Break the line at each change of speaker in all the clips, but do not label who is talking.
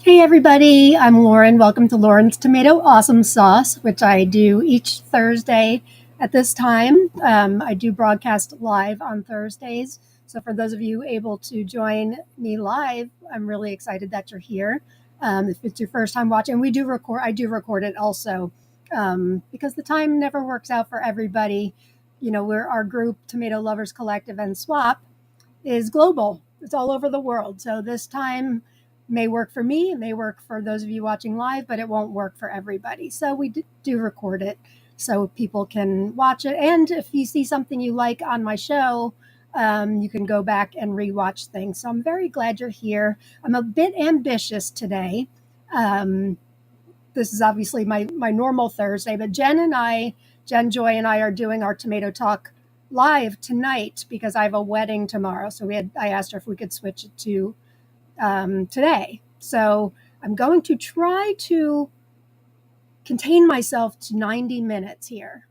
Hey everybody, I'm Lauren. Welcome to Lauren's Tomato Awesome Sauce, which I do each Thursday at this time. I do broadcast live on Thursdays. So for those of you able to join me live, I'm really excited that you're here. If it's your first time watching, I do record it also because the time never works out for everybody. We're our group, Tomato Lovers Collective and Swap, is global. It's all over the world. So this time may work for me, it may work for those of you watching live, but it won't work for everybody. So we do record it so people can watch it. And if you see something you like on my show, you can go back and rewatch things. So I'm very glad you're here. I'm a bit ambitious today. This is obviously my normal Thursday, but Jen Joy and I are doing our Tomato Talk live tonight because I have a wedding tomorrow. So I asked her if we could switch it to today. So I'm going to try to contain myself to 90 minutes here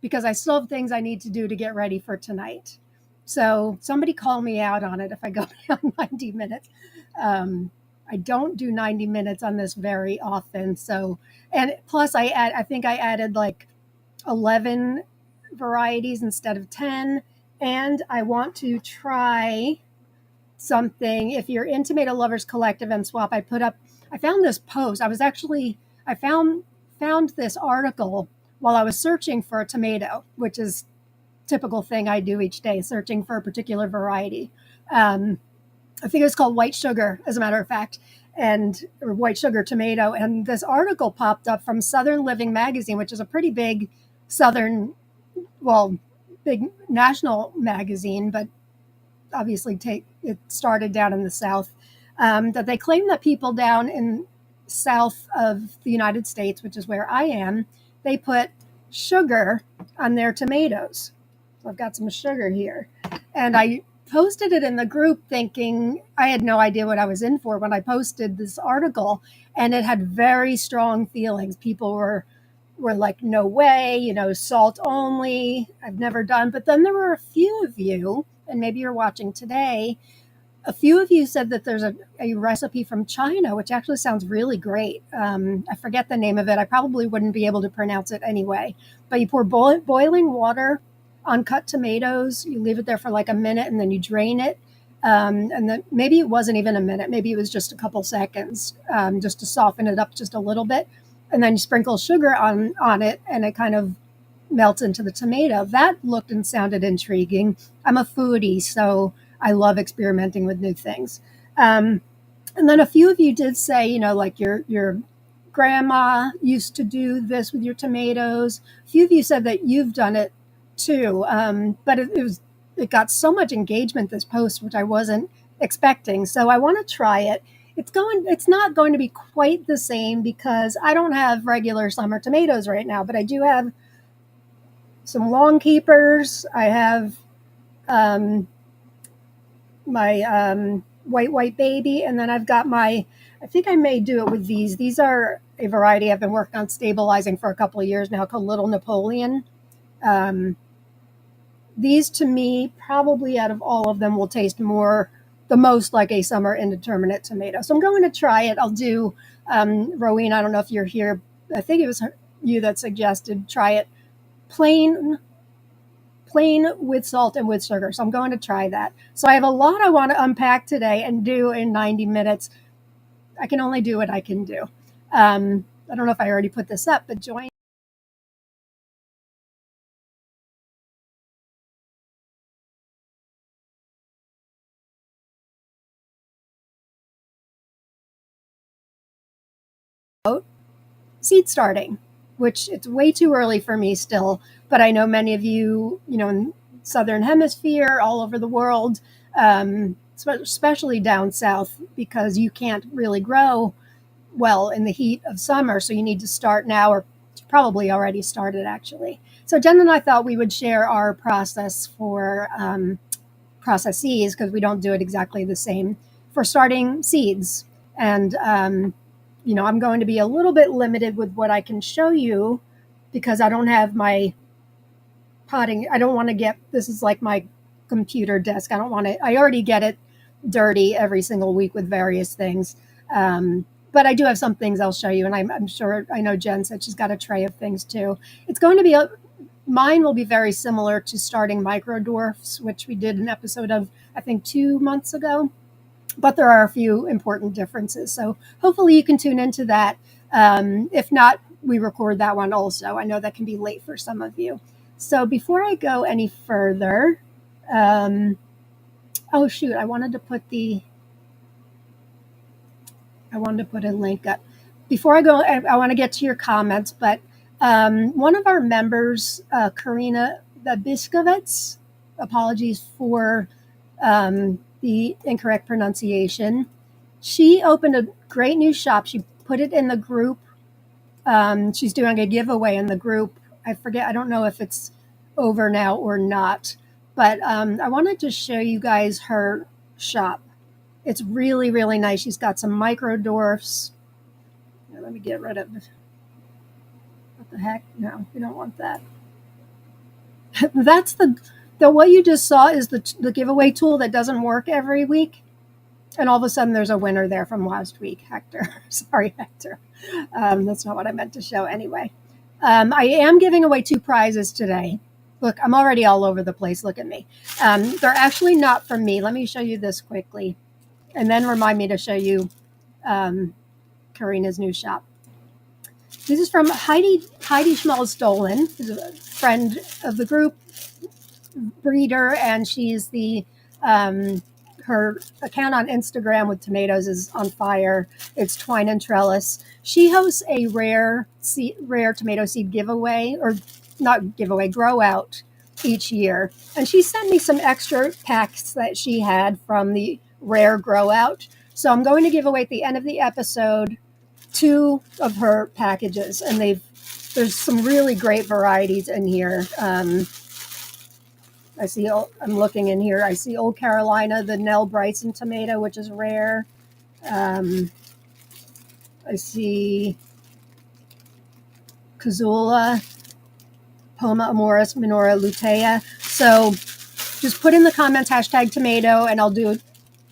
because I still have things I need to do to get ready for tonight. So somebody call me out on it if I go beyond 90 minutes. I don't do 90 minutes on this very often. So, and plus I think I added like 11 varieties instead of 10. And I want to try something. If you're in Tomato Lovers Collective and Swap, I found this post. I found this article while I was searching for a tomato, which is typical thing I do each day, searching for a particular variety. I think it was called white sugar, as a matter of fact, or white sugar tomato. And this article popped up from Southern Living magazine, which is a pretty big big national magazine, but obviously it started down in the South. That they claim that people down in south of the United States, which is where I am, they put sugar on their tomatoes. So I've got some sugar here. And I posted it in the group thinking I had no idea what I was in for when I posted this article, and it had very strong feelings. People were like, no way, salt only. I've never done. But then there were a few of you, and maybe you're watching today, a few of you said that there's a recipe from China, which actually sounds really great. I forget the name of it. I probably wouldn't be able to pronounce it anyway. But you pour boiling water on cut tomatoes. You leave it there for like a minute, and then you drain it. And then maybe it wasn't even a minute. Maybe it was just a couple seconds, just to soften it up just a little bit. And then you sprinkle sugar on it, and it kind of melts into the tomato. That looked and sounded intriguing. I'm a foodie, so I love experimenting with new things. And then a few of you did say, like your grandma used to do this with your tomatoes. A few of you said that you've done it too. But it got so much engagement, this post, which I wasn't expecting. So I want to try it. It's not going to be quite the same because I don't have regular summer tomatoes right now, but I do have some long keepers. I have my white baby, and then I've got I think I may do it with these. These are a variety I've been working on stabilizing for a couple of years now, called Little Napoleon. These, to me, probably out of all of them, will taste the most like a summer indeterminate tomato. So I'm going to try it. I'll do, Rowena, I don't know if you're here. I think it was you that suggested try it plain with salt and with sugar. So I'm going to try that. So I have a lot I want to unpack today and do in 90 minutes. I can only do what I can do. I don't know if I already put this up, but join. Seed starting, which it's way too early for me still, but I know many of you, in Southern Hemisphere, all over the world, especially down south, because you can't really grow well in the heat of summer. So you need to start now, or probably already started actually. So Jen and I thought we would share our process for processes, because we don't do it exactly the same, for starting seeds. And I'm going to be a little bit limited with what I can show you because I don't have my potting. I don't want to this is like my computer desk. I already get it dirty every single week with various things. but I do have some things I'll show you, and I'm sure, I know Jen said she's got a tray of things too. It's going to be mine will be very similar to starting micro dwarfs, which we did an episode of, I think, 2 months ago. But there are a few important differences. So hopefully you can tune into that. If not, we record that one also. I know that can be late for some of you. So before I go any further, oh shoot, I wanted to put a link up. Before I go, I want to get to your comments, but one of our members, Karina Babiskovitz, apologies for the incorrect pronunciation. She opened a great new shop. She put it in the group. She's doing a giveaway in the group. I forget, I don't know if it's over now or not, but I wanted to show you guys her shop. It's really, really nice. She's got some micro dwarfs. Here, let me get rid of it. What the heck? No, we don't want that. That's the what you just saw is the giveaway tool that doesn't work every week. And all of a sudden there's a winner there from last week, Hector. Sorry, Hector. That's not what I meant to show anyway. I am giving away 2 prizes today. Look, I'm already all over the place. Look at me. They're actually not from me. Let me show you this quickly. And then remind me to show you Karina's new shop. This is from Heidi Schmalz-Dolan, who's a friend of the group, breeder, and she's the her account on Instagram with tomatoes is on fire. It's Twine and Trellis. She hosts a rare tomato seed giveaway, or not giveaway, grow out each year. And she sent me some extra packs that she had from the rare grow out. So I'm going to give away at the end of the episode 2 of her packages, and there's some really great varieties in here. I'm looking in here. I see Old Carolina, the Nell Bryson tomato, which is rare. I see Kazula, Poma Amoris, Minora lutea. So just put in the comments #tomato, and I'll do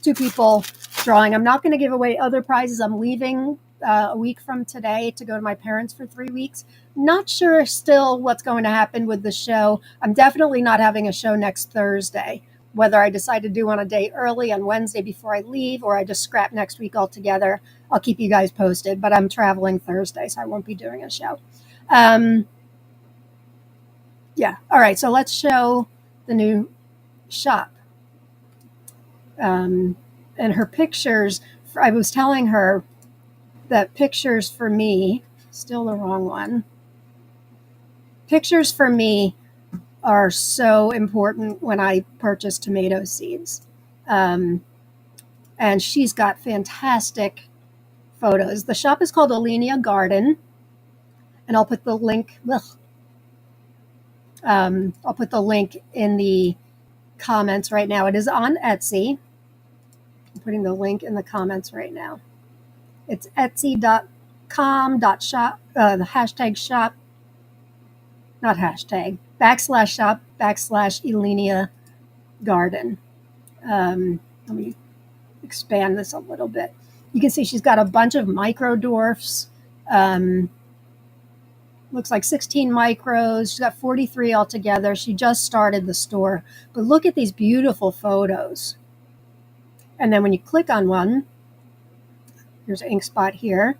2 people drawing. I'm not going to give away other prizes. I'm leaving a week from today to go to my parents for 3 weeks. Not sure still what's going to happen with the show. I'm definitely not having a show next Thursday. Whether I decide to do one a day early on Wednesday before I leave, or I just scrap next week altogether, I'll keep you guys posted. But I'm traveling Thursday, so I won't be doing a show. Yeah. All right. So let's show the new shop. And her pictures, I was telling her that pictures for me, still the wrong one. Pictures for me are so important when I purchase tomato seeds. And she's got fantastic photos. The shop is called Alenia Garden, and I'll put the link. I'll put the link in the comments right now. It is on Etsy. I'm putting the link in the comments right now. It's etsy.com.shop, the #shop, not hashtag, /shop, /Elenia Garden. Let me expand this a little bit. You can see she's got a bunch of micro dwarfs. Looks like 16 micros. She's got 43 altogether. She just started the store. But look at these beautiful photos. And then when you click on one, there's an ink spot here.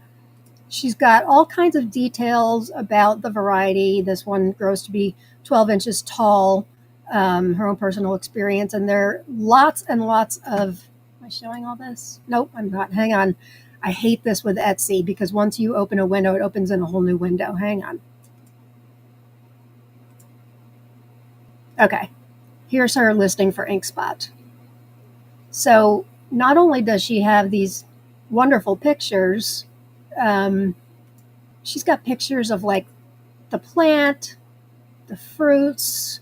She's got all kinds of details about the variety. This one grows to be 12 inches tall, her own personal experience. And there are lots and lots of, am I showing all this? Nope, I'm not. Hang on. I hate this with Etsy because once you open a window, it opens in a whole new window. Hang on. Okay, here's her listing for InkSpot. So not only does she have these wonderful pictures, she's got pictures of like the plant, the fruits,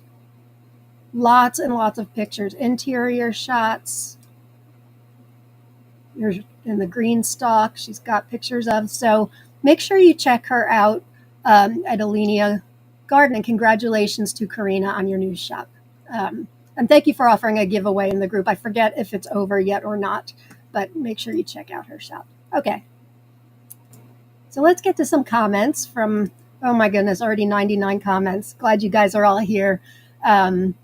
lots and lots of pictures, interior shots. Here's in the green stalk, she's got pictures of. So make sure you check her out at Alenia Garden, and congratulations to Karina on your new shop. And thank you for offering a giveaway in the group. I forget if it's over yet or not, but make sure you check out her shop. Okay. So let's get to some comments from, oh my goodness, already 99 comments. Glad you guys are all here. Xander,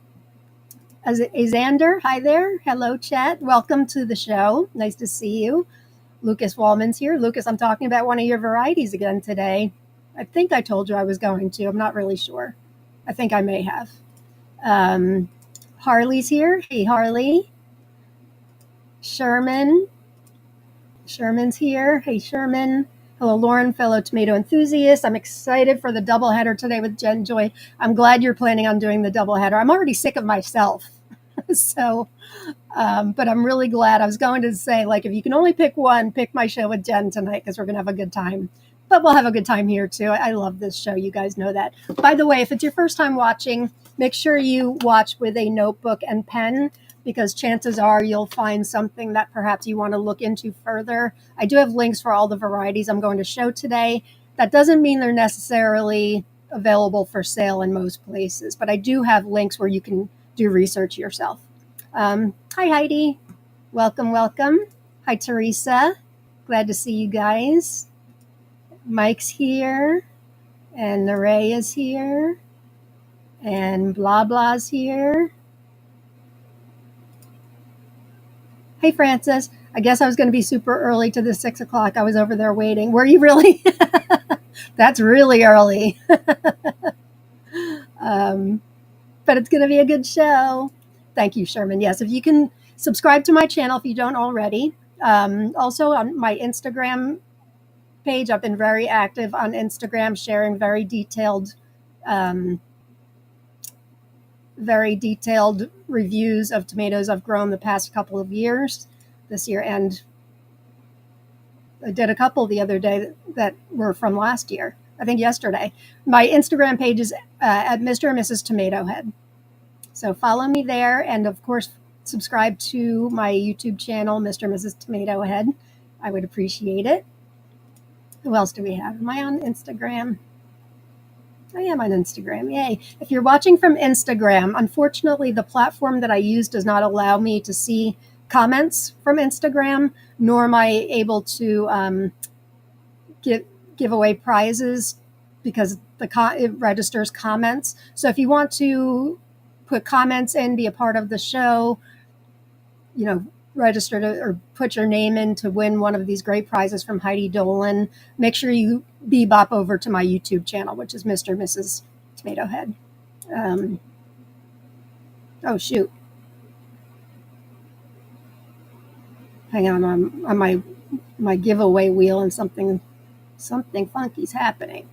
hi there. Hello, chat. Welcome to the show. Nice to see you. Lucas Wallman's here. Lucas, I'm talking about one of your varieties again today. I think I told you I was going to. I'm not really sure. I think I may have. Harley's here. Hey, Harley. Sherman's here. Hey, Sherman. Hello, Lauren, fellow tomato enthusiast. I'm excited for the doubleheader today with Jen Joy. I'm glad you're planning on doing the doubleheader. I'm already sick of myself. So, but I'm really glad. I was going to say, like, if you can only pick one, pick my show with Jen tonight because we're going to have a good time. But we'll have a good time here, too. I love this show. You guys know that. By the way, if it's your first time watching, make sure you watch with a notebook and pen because chances are you'll find something that perhaps you want to look into further. I do have links for all the varieties I'm going to show today. That doesn't mean they're necessarily available for sale in most places, but I do have links where you can do research yourself. Hi, Heidi. Welcome, welcome. Hi, Teresa. Glad to see you guys. Mike's here, and Naray is here, and Blah Blah's here. Hey, Francis. I guess I was going to be super early to the 6 o'clock. I was over there waiting. Were you really? That's really early. But it's going to be a good show. Thank you, Sherman. Yes, if you can subscribe to my channel if you don't already. Also on my Instagram page, I've been very active on Instagram, sharing very detailed reviews of tomatoes I've grown the past couple of years, this year, and I did a couple the other day that were from last year. I think yesterday. My Instagram page is at Mr. and Mrs. Tomato Head. So follow me there, and of course, subscribe to my YouTube channel, Mr. and Mrs. Tomato Head. I would appreciate it. Who else do we have? Am I on Instagram? I am on Instagram. Yay. If you're watching from Instagram, unfortunately, the platform that I use does not allow me to see comments from Instagram, nor am I able to give away prizes because it registers comments. So if you want to put comments in, be a part of the show, register or put your name in to win one of these great prizes from Heidi Dolan, make sure you bebop over to my YouTube channel, which is Mr. and Mrs. Tomato Head. Oh, shoot. Hang on my giveaway wheel and something funky's happening.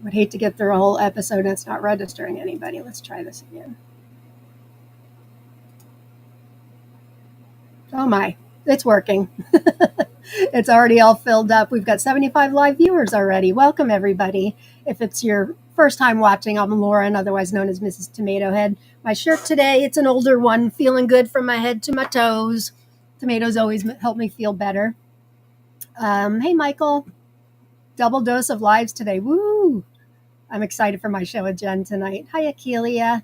Would hate to get through a whole episode and it's not registering anybody. Let's try this again. Oh my, it's working. It's already all filled up. We've got 75 live viewers already. Welcome, everybody. If it's your first time watching, I'm Lauren, otherwise known as Mrs. Tomato Head. My shirt today, it's an older one, feeling good from my head to my toes. Tomatoes always help me feel better. Hey, Michael. Double dose of lives today. Woo! I'm excited for my show with Jen tonight. Hi, Akelia.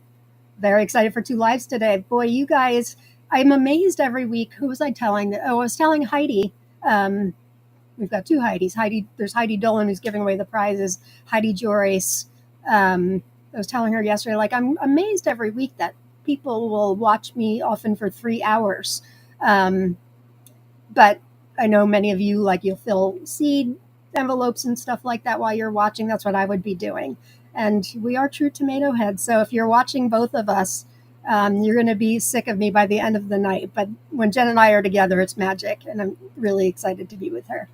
Very excited for 2 lives today. Boy, you guys, I'm amazed every week. Who was I telling? Oh, I was telling Heidi. We've got 2 Heidis. There's Heidi Dolan who's giving away the prizes. Heidi Joyce. I was telling her yesterday, like, I'm amazed every week that people will watch me often for 3 hours. But I know many of you, like, you'll fill seed envelopes and stuff like that while you're watching. That's what I would be doing. And we are true tomato heads. So if you're watching both of us, you're going to be sick of me by the end of the night. But when Jen and I are together, it's magic. And I'm really excited to be with her.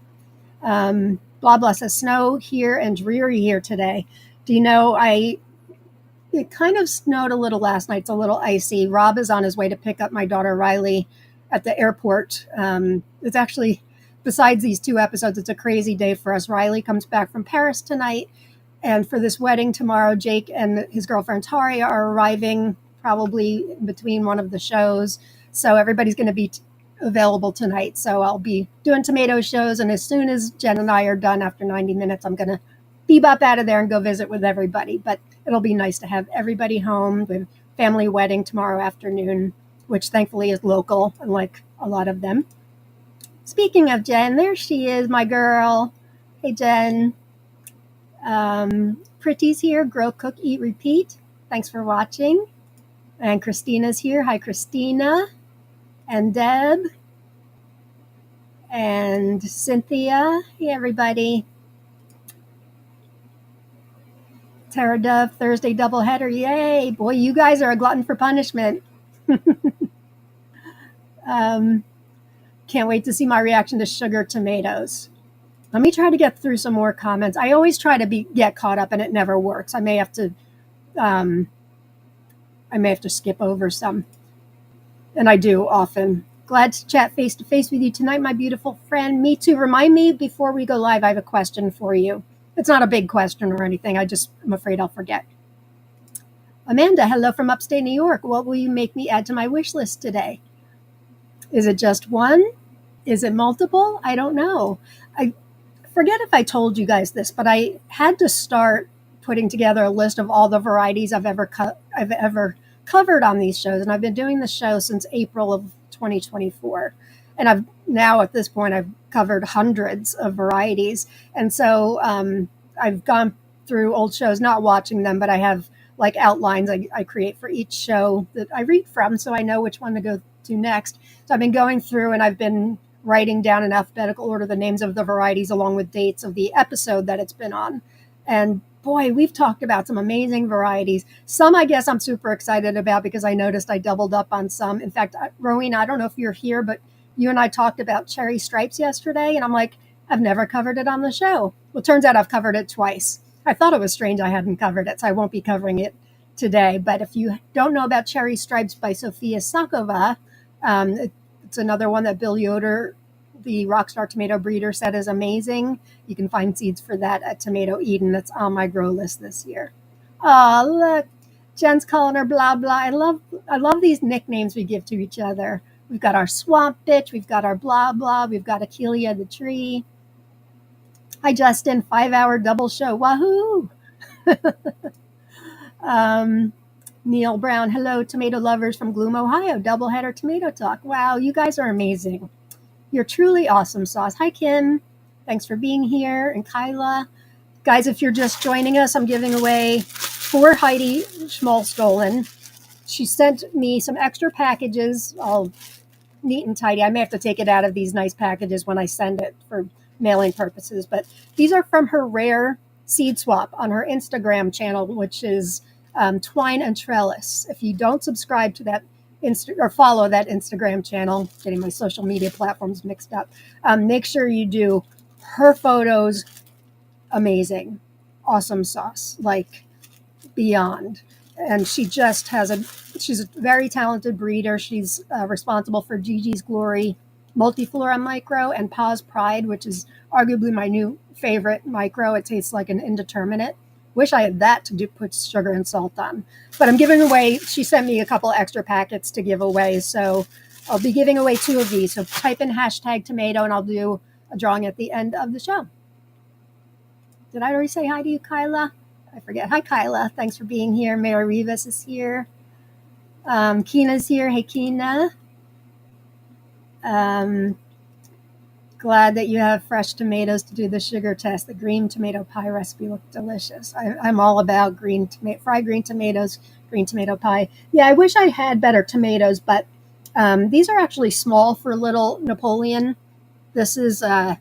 Blah, blah says snow here and dreary here today. Do you know, it kind of snowed a little last night. It's a little icy. Rob is on his way to pick up my daughter Riley at the airport. It's actually, besides these 2 episodes, it's a crazy day for us. Riley comes back from Paris tonight. And for this wedding tomorrow, Jake and his girlfriend Tari are arriving probably in between one of the shows. So everybody's going to be available tonight. So I'll be doing tomato shows. And as soon as Jen and I are done after 90 minutes, I'm going to bebop out of there and go visit with everybody. But it'll be nice to have everybody home with family wedding tomorrow afternoon, which thankfully is local, unlike a lot of them. Speaking of Jen, there she is, my girl. Hey, Jen. Pretty's here. Grow, cook, eat, repeat. Thanks for watching. And Christina's here. Hi, Christina. And Deb. And Cynthia. Hey, everybody. Tara Dove, Thursday doubleheader. Yay. Boy, you guys are a glutton for punishment. Can't wait to see my reaction to sugar tomatoes. Let me try to get through some more comments. I always try to get caught up and it never works. I may have to skip over some. And I do often. Glad to chat face to face with you tonight, my beautiful friend. Me too. Remind me before we go live, I have a question for you. It's not a big question or anything. I'm afraid I'll forget. Amanda, hello from upstate New York. What will you make me add to my wish list today? Is it just one? Is it multiple? I don't know. I forget if I told you guys this, but I had to start putting together a list of all the varieties I've ever covered on these shows. And I've been doing the show since April of 2024. And at this point, I've covered hundreds of varieties. And so I've gone through old shows, not watching them, but I have like outlines I create for each show that I read from, so I know which one to go to next. So I've been going through and I've been writing down in alphabetical order the names of the varieties along with dates of the episode that it's been on. And boy, we've talked about some amazing varieties. Some I guess I'm super excited about because I noticed I doubled up on some. In fact, Rowena, I don't know if you're here, but you and I talked about cherry stripes yesterday, and I'm like, I've never covered it on the show. Well, it turns out I've covered it twice. I thought it was strange I hadn't covered it, so I won't be covering it today. But if you don't know about Cherry Stripes by Sofia Sakova, it's another one that Bill Yoder, the Rockstar Tomato Breeder, said is amazing. You can find seeds for that at Tomato Eden. That's on my grow list this year. Oh, look. Jen's calling her blah, blah. I love these nicknames we give to each other. We've got our swamp bitch. We've got our blah, blah. We've got Achillea the tree. Hi, Justin. 5-hour double show. Wahoo! Neil Brown. Hello, tomato lovers from Gloom, Ohio. Doubleheader tomato talk. Wow, you guys are amazing. You're truly awesome, Sauce. Hi, Kim. Thanks for being here. And Kyla. Guys, if you're just joining us, I'm giving away for Heidi Schmalstolen. She sent me some extra packages, all neat and tidy. I may have to take it out of these nice packages when I send it for mailing purposes, but these are from her rare seed swap on her Instagram channel, which is Twine and Trellis. If you don't subscribe to that or follow that Instagram channel, getting my social media platforms mixed up, make sure you do. Her photos, amazing, awesome Sauce, like beyond. And she just she's a very talented breeder. She's responsible for Gigi's Glory Multiflora Micro and Pa's Pride, which is arguably my new favorite micro. It tastes like an indeterminate. Wish I had that to put sugar and salt on. But I'm giving away, she sent me a couple extra packets to give away. So I'll be giving away 2 of these. So type in #tomato and I'll do a drawing at the end of the show. Did I already say hi to you, Kyla? I forget. Hi, Kyla. Thanks for being here. Mary Rivas is here. Keena's here. Hey, Keena. Glad that you have fresh tomatoes to do the sugar test. The green tomato pie recipe looked delicious. I'm all about fried green tomatoes, green tomato pie. Yeah, I wish I had better tomatoes, but these are actually small for little Napoleon. This is, I'm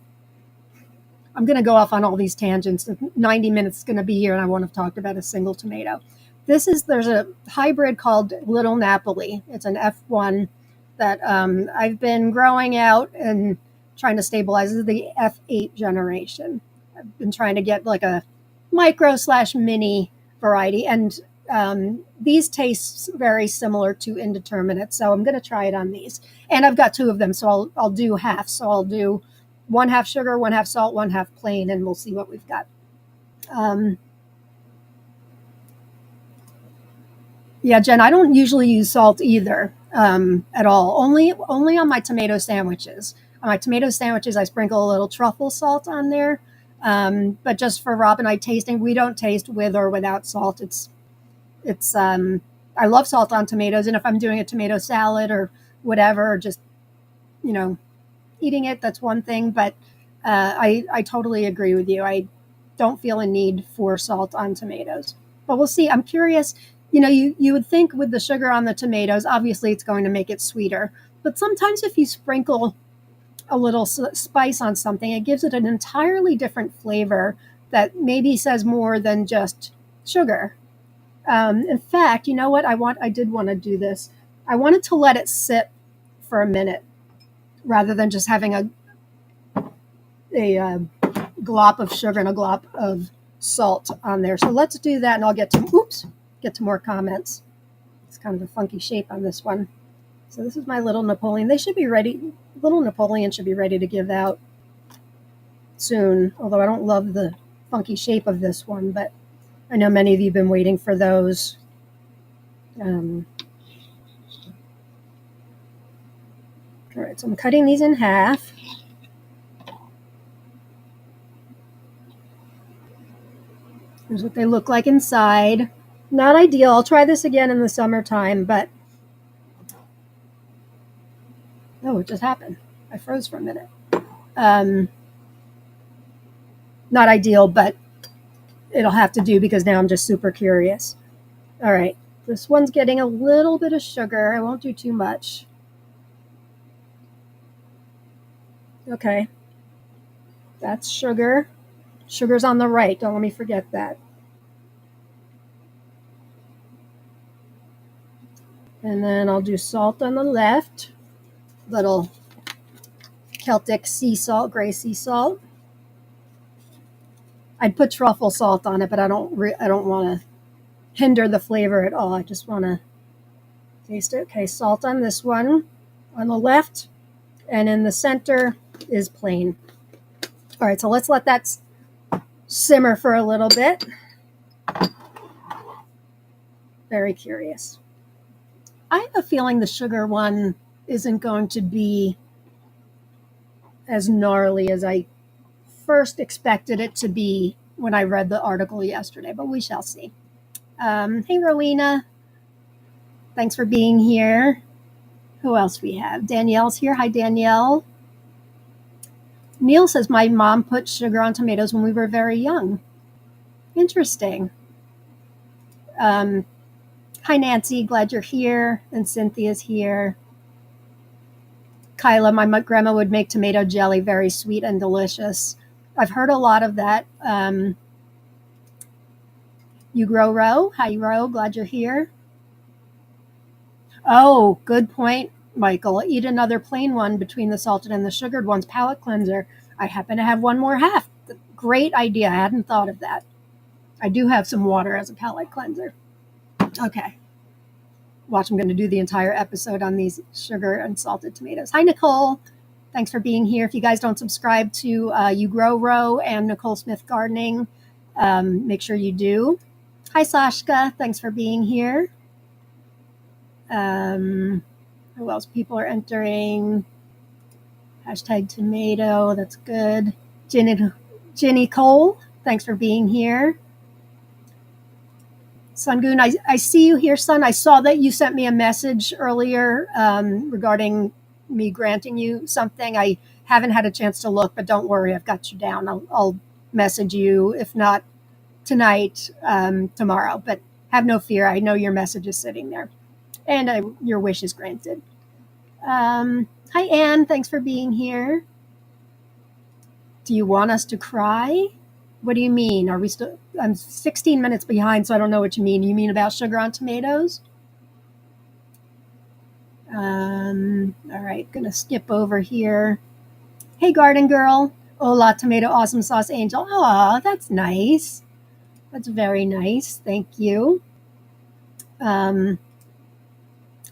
going to go off on all these tangents. 90 minutes is going to be here, and I won't have talked about a single tomato. There's a hybrid called Little Napoli. It's an F1 that I've been growing out and trying to stabilize. This is the F8 generation. I've been trying to get like a micro/mini variety, and these taste very similar to indeterminate. So I'm going to try it on these. And I've got 2 of them, so I'll do half. So I'll do 1/2 sugar, 1/2 salt, 1/2 plain, and we'll see what we've got. Yeah, Jen, I don't usually use salt either at all. Only on my tomato sandwiches. On my tomato sandwiches, I sprinkle a little truffle salt on there. But just for Rob and I tasting, we don't taste with or without salt. I love salt on tomatoes, and if I'm doing a tomato salad or whatever, or just eating it, that's one thing. But I totally agree with you. I don't feel a need for salt on tomatoes. But we'll see. I'm curious. You would think with the sugar on the tomatoes, obviously it's going to make it sweeter. But sometimes if you sprinkle a little spice on something, it gives it an entirely different flavor that maybe says more than just sugar. In fact, you know what? I did want to do this. I wanted to let it sit for a minute rather than just having a glop of sugar and a glop of salt on there. So let's do that, and I'll get to more comments. It's kind of a funky shape on this one. So this is my little Napoleon. They should be ready. Little Napoleon should be ready to give out soon, although I don't love the funky shape of this one, but I know many of you have been waiting for those. All right, so I'm cutting these in half. Here's what they look like inside. Not ideal. I'll try this again in the summertime, but oh, it just happened. I froze for a minute. Not ideal, but it'll have to do because now I'm just super curious. All right, this one's getting a little bit of sugar. I won't do too much. Okay, that's sugar. Sugar's on the right. Don't let me forget that. And then I'll do salt on the left. Little Celtic sea salt, gray sea salt. I'd put truffle salt on it, but I don't want to hinder the flavor at all. I just want to taste it. Okay, salt on this one, on the left, and in the center is plain. All right, so let's let that simmer for a little bit. Very curious. I have a feeling the sugar one isn't going to be as gnarly as I first expected it to be when I read the article yesterday, but we shall see. Hey, Rowena. Thanks for being here. Who else we have? Danielle's here. Hi, Danielle. Neil says, my mom put sugar on tomatoes when we were very young. Interesting. Hi, Nancy. Glad you're here. And Cynthia's here. Kyla, my grandma would make tomato jelly very sweet and delicious. I've heard a lot of that. You grow Row. Hi, Row. Glad you're here. Oh, good point, Michael. Eat another plain one between the salted and the sugared ones. Palate cleanser. I happen to have one more half. Great idea. I hadn't thought of that. I do have some water as a palate cleanser. Okay. Watch, I'm going to do the entire episode on these sugar and salted tomatoes. Hi, Nicole. Thanks for being here. If you guys don't subscribe to You Grow Row and Nicole Smith Gardening, make sure you do. Hi, Sashka. Thanks for being here. Who else? People are entering. Hashtag tomato. That's good. Ginny Cole. Thanks for being here. Sungoon, I see you here, son. I saw that you sent me a message earlier regarding me granting you something. I haven't had a chance to look, but don't worry, I've got you down. I'll message you, if not tonight, tomorrow. But have no fear. I know your message is sitting there. And your wish is granted. Hi, Anne. Thanks for being here. Do you want us to cry? What do you mean? Are we still? I'm 16 minutes behind, so I don't know what you mean. You mean about sugar on tomatoes? All right, gonna skip over here. Hey, garden girl. Hola, tomato awesome sauce angel. Aw, that's nice. That's very nice. Thank you. And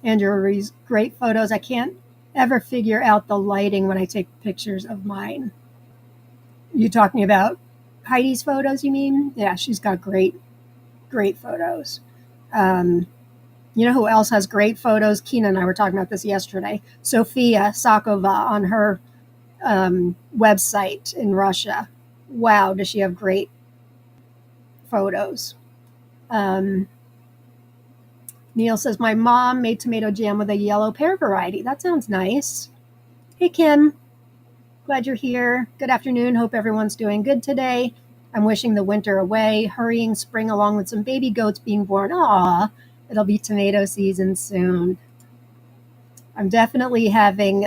your great photos. I can't ever figure out the lighting when I take pictures of mine. You talking about Heidi's photos, you mean? Yeah, she's got great photos. You know who else has great photos? Keena and I were talking about this yesterday. Sofia Sakova on her website in Russia. Wow, does she have great photos. Neil says, my mom made tomato jam with a yellow pear variety. That sounds nice. Hey, Kim. Glad you're here. Good afternoon. Hope everyone's doing good today. I'm wishing the winter away, hurrying spring along with some baby goats being born. Aw, it'll be tomato season soon. I'm definitely having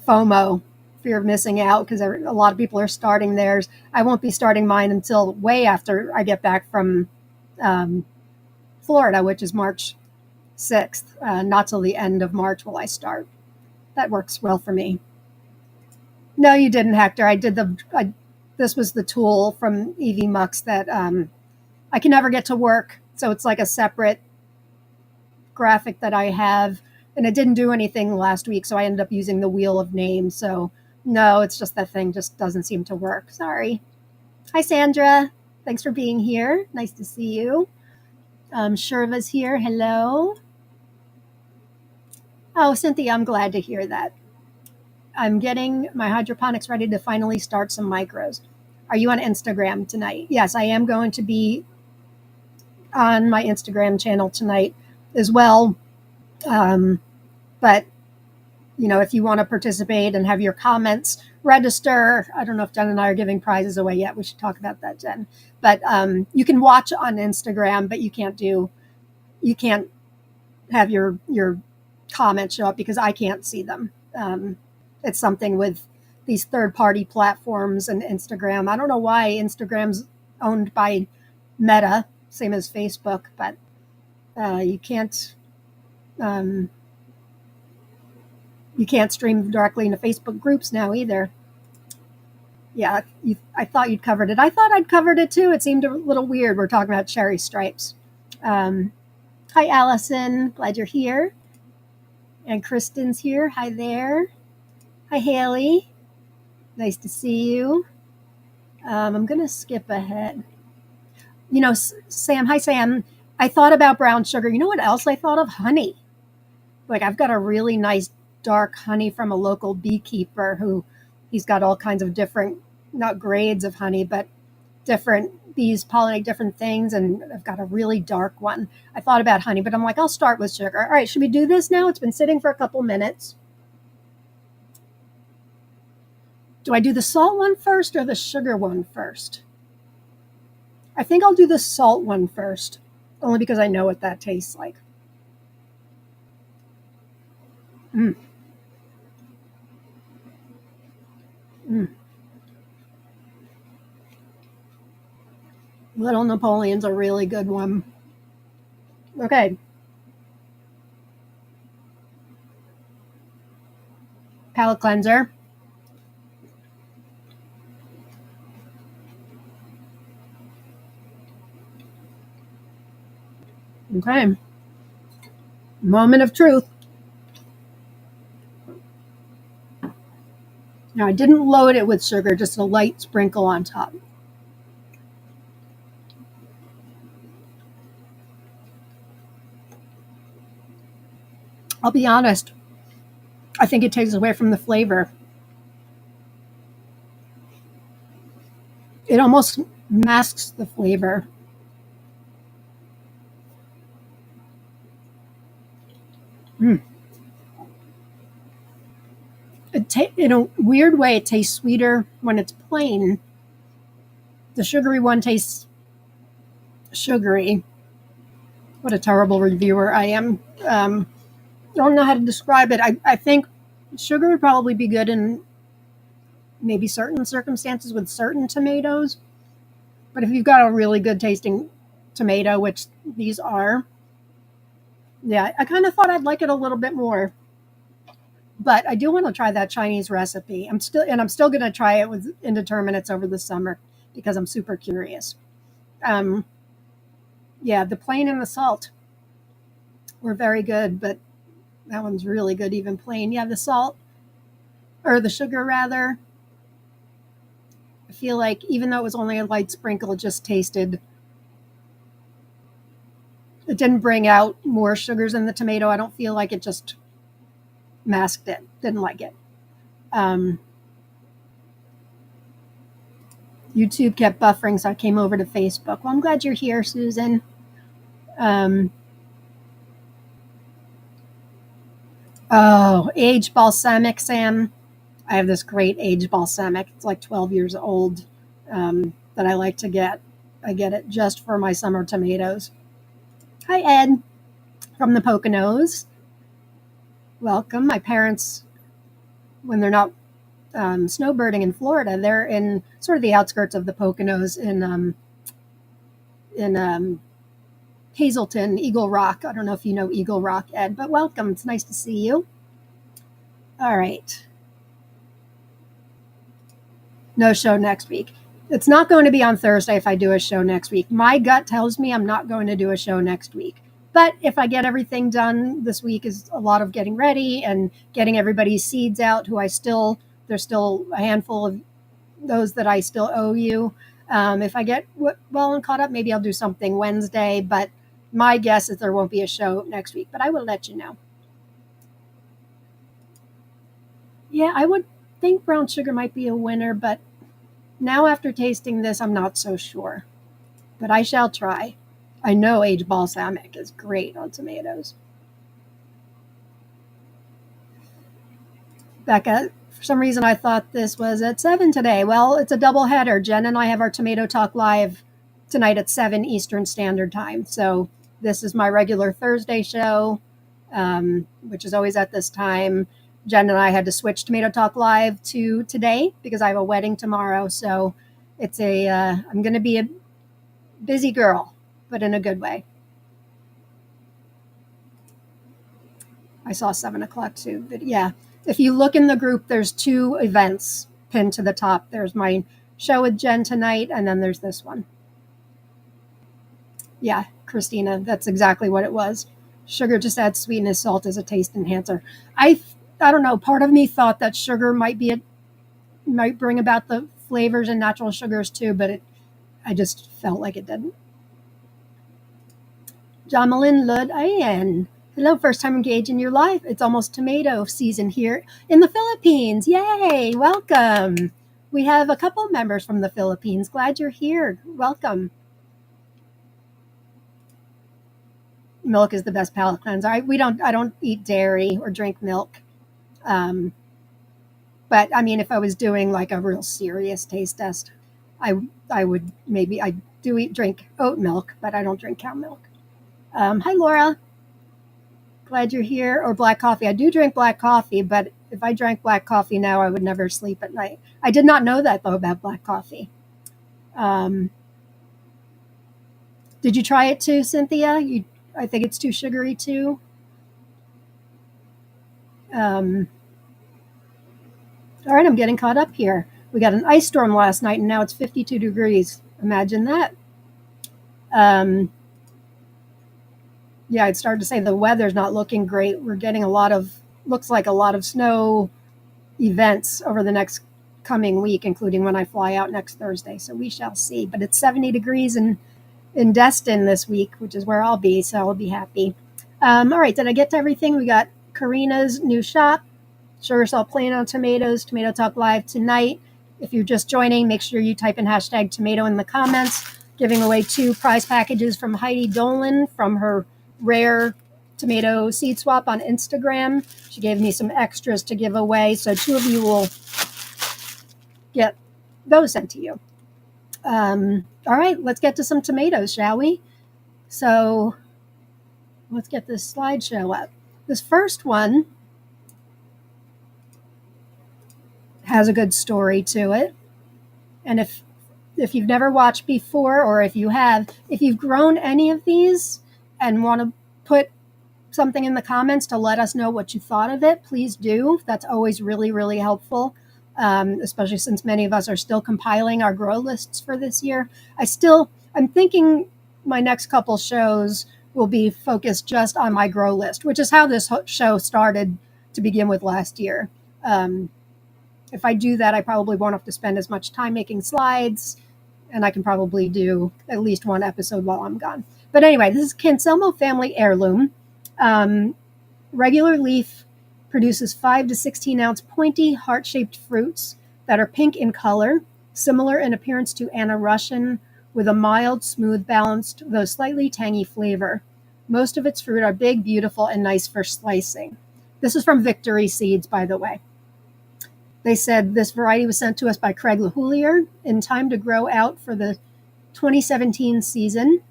FOMO, fear of missing out, because a lot of people are starting theirs. I won't be starting mine until way after I get back from um, Florida, which is March 6th. Not till the end of March will I start. That works well for me. No, you didn't, Hector. This was the tool from EV Mux that I can never get to work. So it's like a separate graphic that I have, and it didn't do anything last week. So I ended up using the wheel of names. So no, it's just that thing just doesn't seem to work. Sorry. Hi, Sandra. Thanks for being here. Nice to see you. Sherva's here. Hello. Oh, Cynthia, I'm glad to hear that. I'm getting my hydroponics ready to finally start some micros. Are you on Instagram tonight? Yes, I am going to be on my Instagram channel tonight as well. But, if you want to participate and have your comments register, I don't know if Jen and I are giving prizes away yet. We should talk about that, Jen. But you can watch on Instagram, but you can't have your comments show up because I can't see them. It's something with these third-party platforms and Instagram. I don't know why Instagram's owned by Meta, same as Facebook, but you can't stream directly into Facebook groups now either. Yeah, I thought you'd covered it. I thought I'd covered it too. It seemed a little weird. We're talking about cherry stripes. Hi, Allison. Glad you're here. And Kristen's here. Hi there. Hi, Haley. Nice to see you. I'm going to skip ahead. Sam, hi, Sam. I thought about brown sugar. You know what else I thought of? Honey. Like, I've got a really nice dark honey from a local beekeeper who he's got all kinds of different, not grades of honey, but different bees pollinate different things. And I've got a really dark one. I thought about honey, but I'm like, I'll start with sugar. All right, should we do this now? It's been sitting for a couple minutes. Do I do the salt one first or the sugar one first? I think I'll do the salt one first, only because I know what that tastes like. Mm. Mm. Little Napoleon's a really good one. Okay. Palate cleanser. Okay. Moment of truth. Now, I didn't load it with sugar, just a light sprinkle on top. I'll be honest, I think it takes away from the flavor. It almost masks the flavor. Mm. In a weird way, it tastes sweeter when it's plain. The sugary one tastes sugary. What a terrible reviewer I am. I don't know how to describe it. I think sugar would probably be good in maybe certain circumstances with certain tomatoes. But if you've got a really good tasting tomato, which these are, yeah, I kind of thought I'd like it a little bit more. But I do want to try that Chinese recipe. I'm still going to try it with indeterminates over the summer because I'm super curious. Um, yeah, the plain and the salt were very good, but that one's really good, even plain. Yeah, the salt or the sugar rather. I feel like even though it was only a light sprinkle, it just tasted. It didn't bring out more sugars in the tomato. I don't feel like it just masked it. Didn't like it. Um, YouTube kept buffering, so I came over to Facebook. Well, I'm glad you're here, Susan. Um, aged balsamic, Sam. I have this great aged balsamic. It's like 12 years old that I like to get. I get it just for my summer tomatoes. Hi, Ed from the Poconos. Welcome. My parents, when they're not snowbirding in Florida, they're in sort of the outskirts of the Poconos in Hazelton, Eagle Rock. I don't know if you know Eagle Rock, Ed, but welcome. It's nice to see you. All right. No show next week. It's not going to be on Thursday if I do a show next week. My gut tells me I'm not going to do a show next week. But if I get everything done this week, is a lot of getting ready and getting everybody's seeds out there's still a handful of those that I still owe you. If I get well and caught up, maybe I'll do something Wednesday, but my guess is there won't be a show next week, but I will let you know. Yeah, I would think brown sugar might be a winner, but now after tasting this, I'm not so sure. But I shall try. I know aged balsamic is great on tomatoes. Becca, for some reason I thought this was at 7 today. Well, it's a double header. Jen and I have our Tomato Talk Live tonight at 7 Eastern Standard Time. So this is my regular Thursday show, which is always at this time. Jen and I had to switch Tomato Talk Live to today because I have a wedding tomorrow. So it's I'm going to be a busy girl, but in a good way. I saw 7 o'clock too, but yeah. If you look in the group, there's 2 events pinned to the top. There's my show with Jen tonight, and then there's this one. Yeah, Christina, that's exactly what it was. Sugar just adds sweetness, salt as a taste enhancer. I don't know. Part of me thought that sugar might bring about the flavors and natural sugars too, but I just felt like it didn't. Jamalyn Lud Ayen. Hello, first time engaged in your life. It's almost tomato season here in the Philippines. Yay, welcome. We have a couple members from the Philippines. Glad you're here. Welcome. Milk is the best palate cleanser. I don't eat dairy or drink milk. But I mean, if I was doing like a real serious taste test, I would maybe, I do drink oat milk, but I don't drink cow milk. Hi, Laura. Glad you're here. Or black coffee. I do drink black coffee, but if I drank black coffee now, I would never sleep at night. I did not know that, though, about black coffee. Did you try it too, Cynthia? I think it's too sugary, too. All right, I'm getting caught up here. We got an ice storm last night, and now it's 52 degrees. Imagine that. Yeah, I'd start to say the weather's not looking great. We're getting looks like a lot of snow events over the next coming week, including when I fly out next Thursday. So we shall see. But it's 70 degrees in Destin this week, which is where I'll be. So I'll be happy. All right, did I get to everything? We got Karina's new shop, Sugar Salt Plain on Tomatoes, Tomato Talk Live tonight. If you're just joining, make sure you type in hashtag tomato in the comments. Giving away 2 prize packages from Heidi Dolan from her rare tomato seed swap on Instagram. She gave me some extras to give away, so 2 of you will get those sent to you. All right, let's get to some tomatoes, shall we? So let's get this slideshow up. This first one has a good story to it, and if you've never watched before, or if you've grown any of these and want to put something in the comments to let us know what you thought of it, please do. That's always really, really helpful, especially since many of us are still compiling our grow lists for this year. I'm thinking my next couple shows will be focused just on my grow list, which is how this show started to begin with last year. If I do that, I probably won't have to spend as much time making slides, and I can probably do at least one episode while I'm gone. But anyway, this is Canselmo Family Heirloom. Regular leaf produces 5 to 16 ounce pointy heart-shaped fruits that are pink in color, similar in appearance to Anna Russian, with a mild, smooth, balanced, though slightly tangy flavor. Most of its fruit are big, beautiful, and nice for slicing. This is from Victory Seeds, by the way. They said this variety was sent to us by Craig LaHoulier in time to grow out for the 2017 season.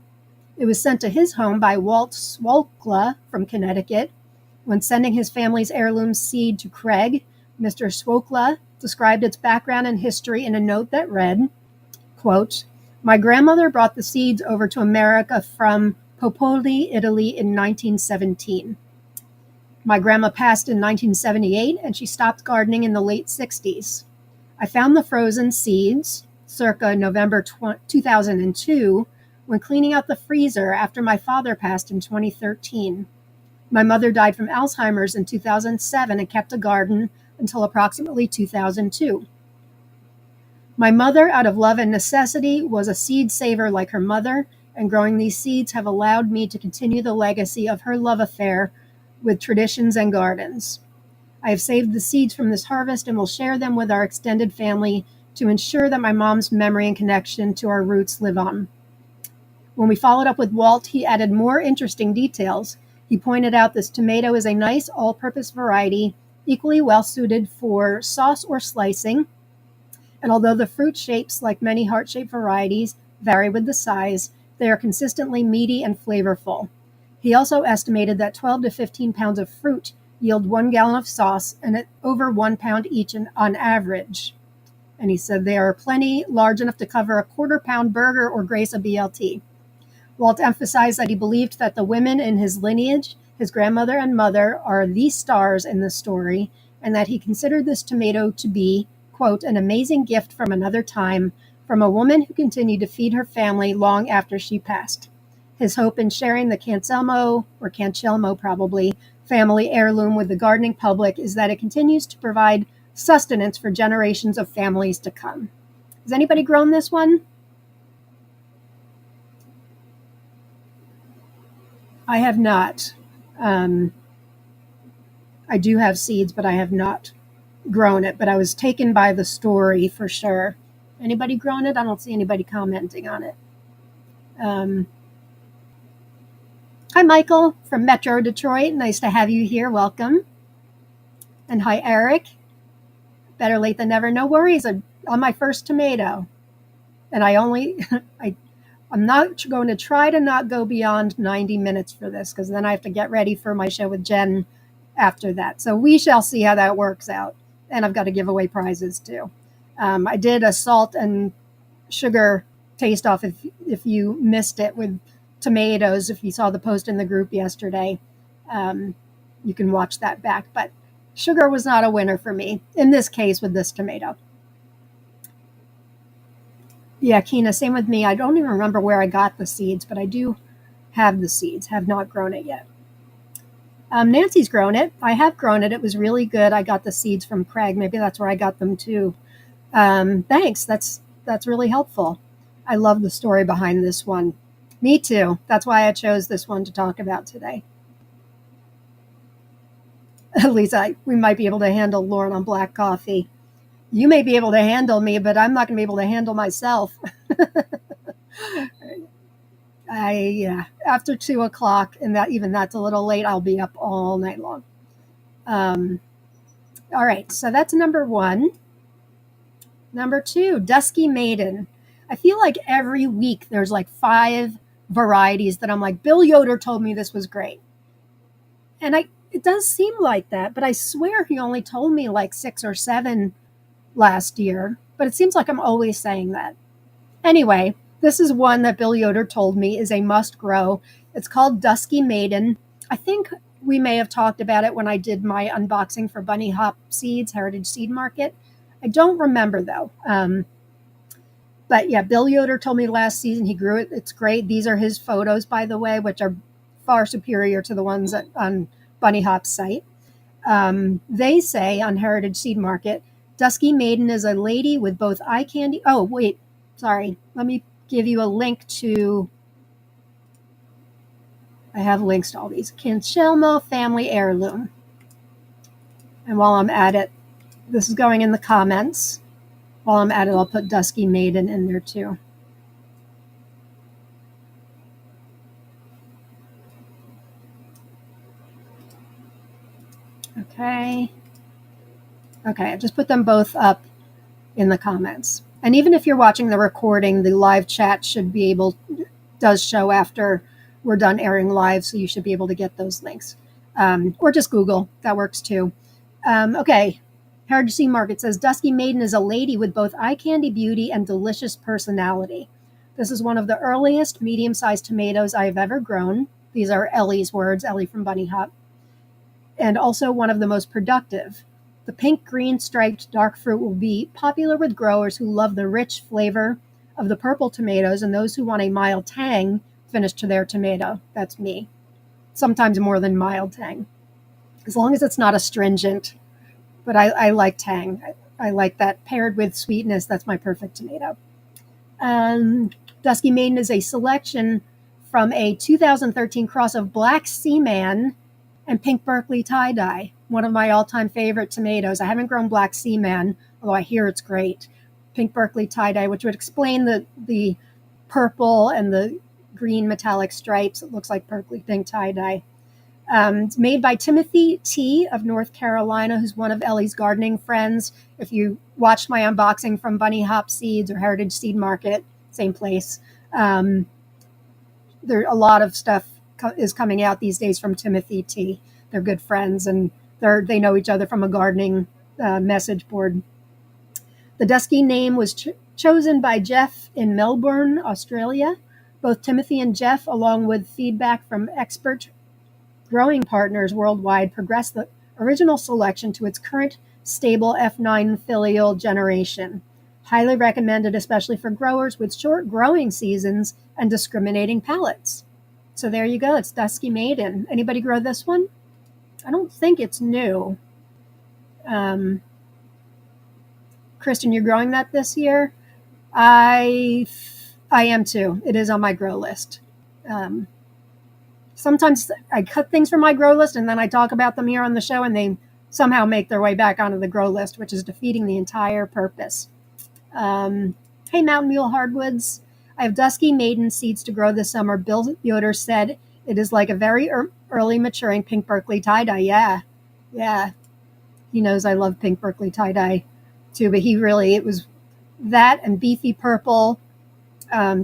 It was sent to his home by Walt Swokla from Connecticut. When sending his family's heirloom seed to Craig, Mr. Swokla described its background and history in a note that read, quote, "My grandmother brought the seeds over to America from Popoli, Italy in 1917. My grandma passed in 1978 and she stopped gardening in the late 60s. I found the frozen seeds, circa November 2002, when cleaning out the freezer after my father passed in 2013. My mother died from Alzheimer's in 2007 and kept a garden until approximately 2002. My mother, out of love and necessity, was a seed saver like her mother, and growing these seeds have allowed me to continue the legacy of her love affair with traditions and gardens. I have saved the seeds from this harvest and will share them with our extended family to ensure that my mom's memory and connection to our roots live on." When we followed up with Walt, he added more interesting details. He pointed out this tomato is a nice all-purpose variety, equally well suited for sauce or slicing. And although the fruit shapes, like many heart-shaped varieties, vary with the size, they are consistently meaty and flavorful. He also estimated that 12 to 15 pounds of fruit yield 1 gallon of sauce and at over 1 pound each on average. And he said they are plenty large enough to cover a quarter-pound burger or grace a BLT. Walt emphasized that he believed that the women in his lineage, his grandmother and mother, are the stars in this story, and that he considered this tomato to be, quote, "an amazing gift from another time, from a woman who continued to feed her family long after she passed." His hope in sharing the Cancelmo probably, family heirloom with the gardening public is that it continues to provide sustenance for generations of families to come. Has anybody grown this one? I have not. I do have seeds, but I have not grown it. But I was taken by the story for sure. Anybody grown it? I don't see anybody commenting on it. Hi, Michael from Metro Detroit. Nice to have you here. Welcome. And hi, Eric. Better late than never. No worries. I'm on my first tomato. And I'm not going to try to not go beyond 90 minutes for this, because then I have to get ready for my show with Jen after that. So we shall see how that works out. And I've got to give away prizes too. I did a salt and sugar taste off if you missed it with tomatoes. If you saw the post in the group yesterday, you can watch that back. But sugar was not a winner for me in this case with this tomato. Yeah, Kina, same with me. I don't even remember where I got the seeds, but I do have the seeds, have not grown it yet. Nancy's grown it. I have grown it. It was really good. I got the seeds from Craig. Maybe that's where I got them too. Thanks. That's really helpful. I love the story behind this one. Me too. That's why I chose this one to talk about today. At least we might be able to handle Lauren on black coffee. You may be able to handle me, but I'm not going to be able to handle myself. After 2:00, and that's a little late, I'll be up all night long. All right, so that's number 1. Number 2, Dusky Maiden. I feel like every week there's like 5 varieties that I'm like, Bill Yoder told me this was great. And it does seem like that, but I swear he only told me like 6 or 7 last year, but it seems like I'm always saying that. Anyway, this is one that Bill Yoder told me is a must grow. It's called Dusky Maiden. I think we may have talked about it when I did my unboxing for Bunny Hop Seeds, Heritage Seed Market. I don't remember though. But yeah, Bill Yoder told me last season he grew it. It's great. These are his photos, by the way, which are far superior to the ones on Bunny Hop's site. They say on Heritage Seed Market, Dusky Maiden is a lady with both eye candy. Oh, wait, sorry. Let me give you a link to. I have links to all these. Cancelmo Family Heirloom. And while I'm at it, this is going in the comments. While I'm at it, I'll put Dusky Maiden in there too. Okay. Okay, I just put them both up in the comments. And even if you're watching the recording, the live chat does show after we're done airing live, so you should be able to get those links. Or just Google, that works too. Okay, Heritage Seed Market says Dusky Maiden is a lady with both eye candy beauty and delicious personality. This is one of the earliest medium-sized tomatoes I have ever grown. These are Ellie's words, Ellie from Bunny Hop. And also one of the most productive. The pink-green striped dark fruit will be popular with growers who love the rich flavor of the purple tomatoes and those who want a mild tang finished to their tomato. That's me. Sometimes more than mild tang. As long as it's not astringent. But I like tang. I like that paired with sweetness. That's my perfect tomato. Dusky Maiden is a selection from a 2013 cross of Black Seaman and Pink Berkeley tie-dye, one of my all-time favorite tomatoes. I haven't grown Black Seaman, although I hear it's great. Pink Berkeley tie-dye, which would explain the purple and the green metallic stripes. It looks like Berkeley pink tie-dye. It's made by Timothy T. of North Carolina, who's one of Ellie's gardening friends. If you watched my unboxing from Bunny Hop Seeds or Heritage Seed Market, same place. There a lot of stuff is coming out these days from Timothy T. They're good friends, and they know each other from a gardening message board. The Dusky name was chosen by Jeff in Melbourne, Australia. Both Timothy and Jeff, along with feedback from expert growing partners worldwide, progressed the original selection to its current stable F9 filial generation. Highly recommended, especially for growers with short growing seasons and discriminating palates. So there you go. It's Dusky Maiden. Anybody grow this one? I don't think it's new. Kristen, you're growing that this year? I am too. It is on my grow list. Sometimes I cut things from my grow list and then I talk about them here on the show and they somehow make their way back onto the grow list, which is defeating the entire purpose. Hey, Mountain Mule Hardwoods. I have Dusky Maiden seeds to grow this summer. Bill Yoder said it is like a very early maturing Pink Berkeley tie-dye. Yeah. He knows I love Pink Berkeley tie-dye too, but it was that and beefy purple,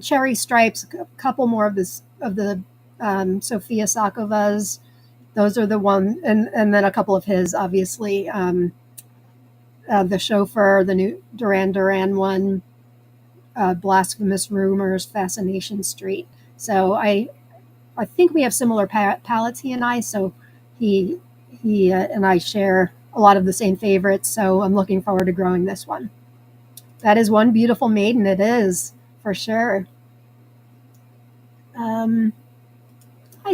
cherry stripes, a couple more of the Sophia Sakovas. Those are the one, and then a couple of his, obviously. The Chauffeur, the new Duran Duran one, Blasphemous Rumors, Fascination Street. So I think we have similar palettes, he and I. So he and I share a lot of the same favorites. So I'm looking forward to growing this one. That is one beautiful maiden. It is, for sure. Hi,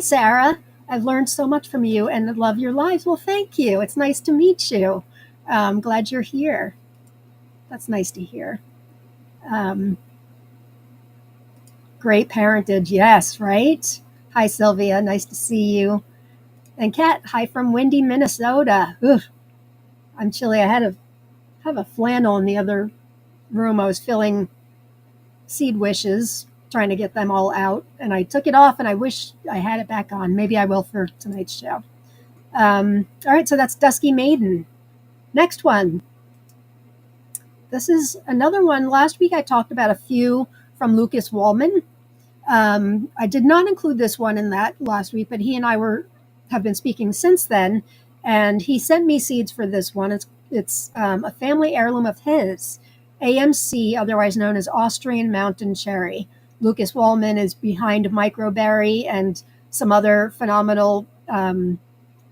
Sarah. I've learned so much from you and love your lives. Well, thank you. It's nice to meet you. I'm glad you're here. That's nice to hear. Great parentage. Yes, right? Hi, Sylvia. Nice to see you. And Kat, hi from windy Minnesota. Ugh, I'm chilly. I had to have a flannel in the other room. I was filling seed wishes, trying to get them all out. And I took it off and I wish I had it back on. Maybe I will for tonight's show. All right, so that's Dusky Maiden. Next one. This is another one. Last week I talked about a few from Lucas Wallman. I did not include this one in that last week, but he and I have been speaking since then, and he sent me seeds for this one. It's a family heirloom of his, AMC, otherwise known as Austrian Mountain Cherry. Lucas Wallman is behind Microberry and some other phenomenal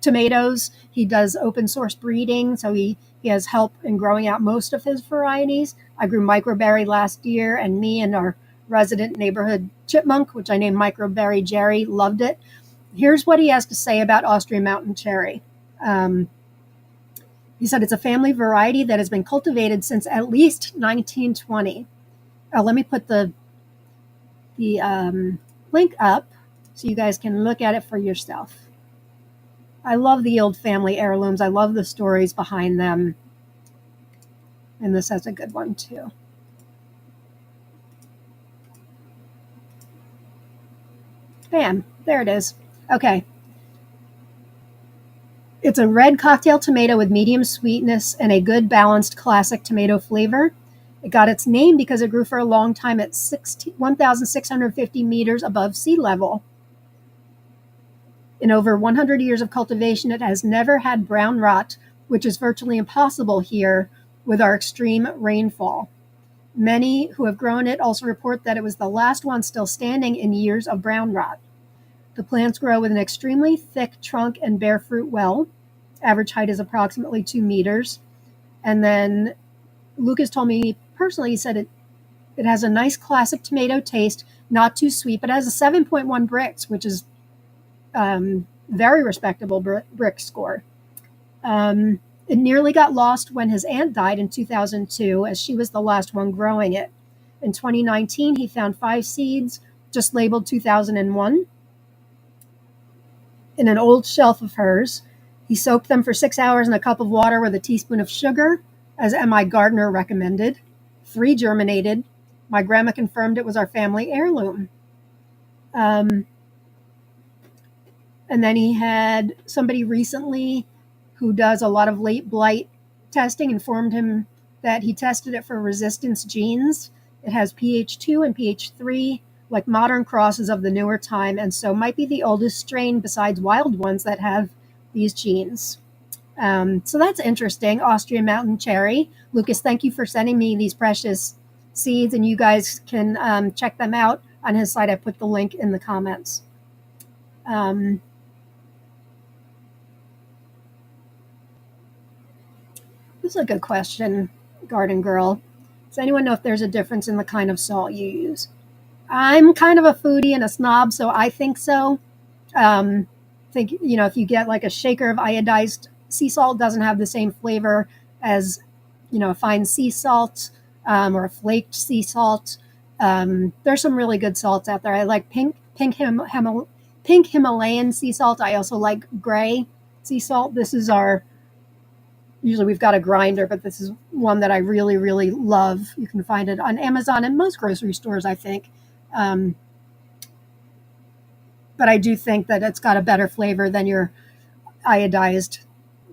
tomatoes. He does open source breeding, so he has help in growing out most of his varieties. I grew Microberry last year, and me and our resident neighborhood chipmunk, which I named Microberry Jerry, loved it. Here's what he has to say about Austrian Mountain Cherry. He said it's a family variety that has been cultivated since at least 1920. Let me put the link up so you guys can look at it for yourself. I love the old family heirlooms. I love the stories behind them. And this has a good one too. Bam, there it is. Okay. It's a red cocktail tomato with medium sweetness and a good balanced classic tomato flavor. It got its name because it grew for a long time at 1,650 meters above sea level. In over 100 years of cultivation, it has never had brown rot, which is virtually impossible here with our extreme rainfall. Many who have grown it also report that it was the last one still standing in years of brown rot. The plants grow with an extremely thick trunk and bear fruit well. Average height is approximately 2 meters. And then Lucas told me personally, he said it has a nice classic tomato taste, not too sweet, but it has a 7.1 Brix, which is very respectable Brix score. It nearly got lost when his aunt died in 2002, as she was the last one growing it. In 2019, he found 5 seeds, just labeled 2001, in an old shelf of hers. He soaked them for 6 hours in a cup of water with a teaspoon of sugar, as M.I. Gardner recommended. 3 germinated. My grandma confirmed it was our family heirloom. And then he had somebody recently who does a lot of late blight testing informed him that he tested it for resistance genes. It has pH 2 and pH 3, like modern crosses of the newer time, and so might be the oldest strain besides wild ones that have these genes. So that's interesting. Austrian Mountain Cherry. Lucas, thank you for sending me these precious seeds, and you guys can check them out on his site. I put the link in the comments. This is a good question, Garden Girl. Does anyone know if there's a difference in the kind of salt you use? I'm kind of a foodie and a snob, so I think so. Think, if you get like a shaker of iodized sea salt, doesn't have the same flavor as, a fine sea salt or a flaked sea salt. There's some really good salts out there. I like pink Himalayan sea salt. I also like gray sea salt. Usually we've got a grinder, but this is one that I really, really love. You can find it on Amazon and most grocery stores, I think. But I do think that it's got a better flavor than your iodized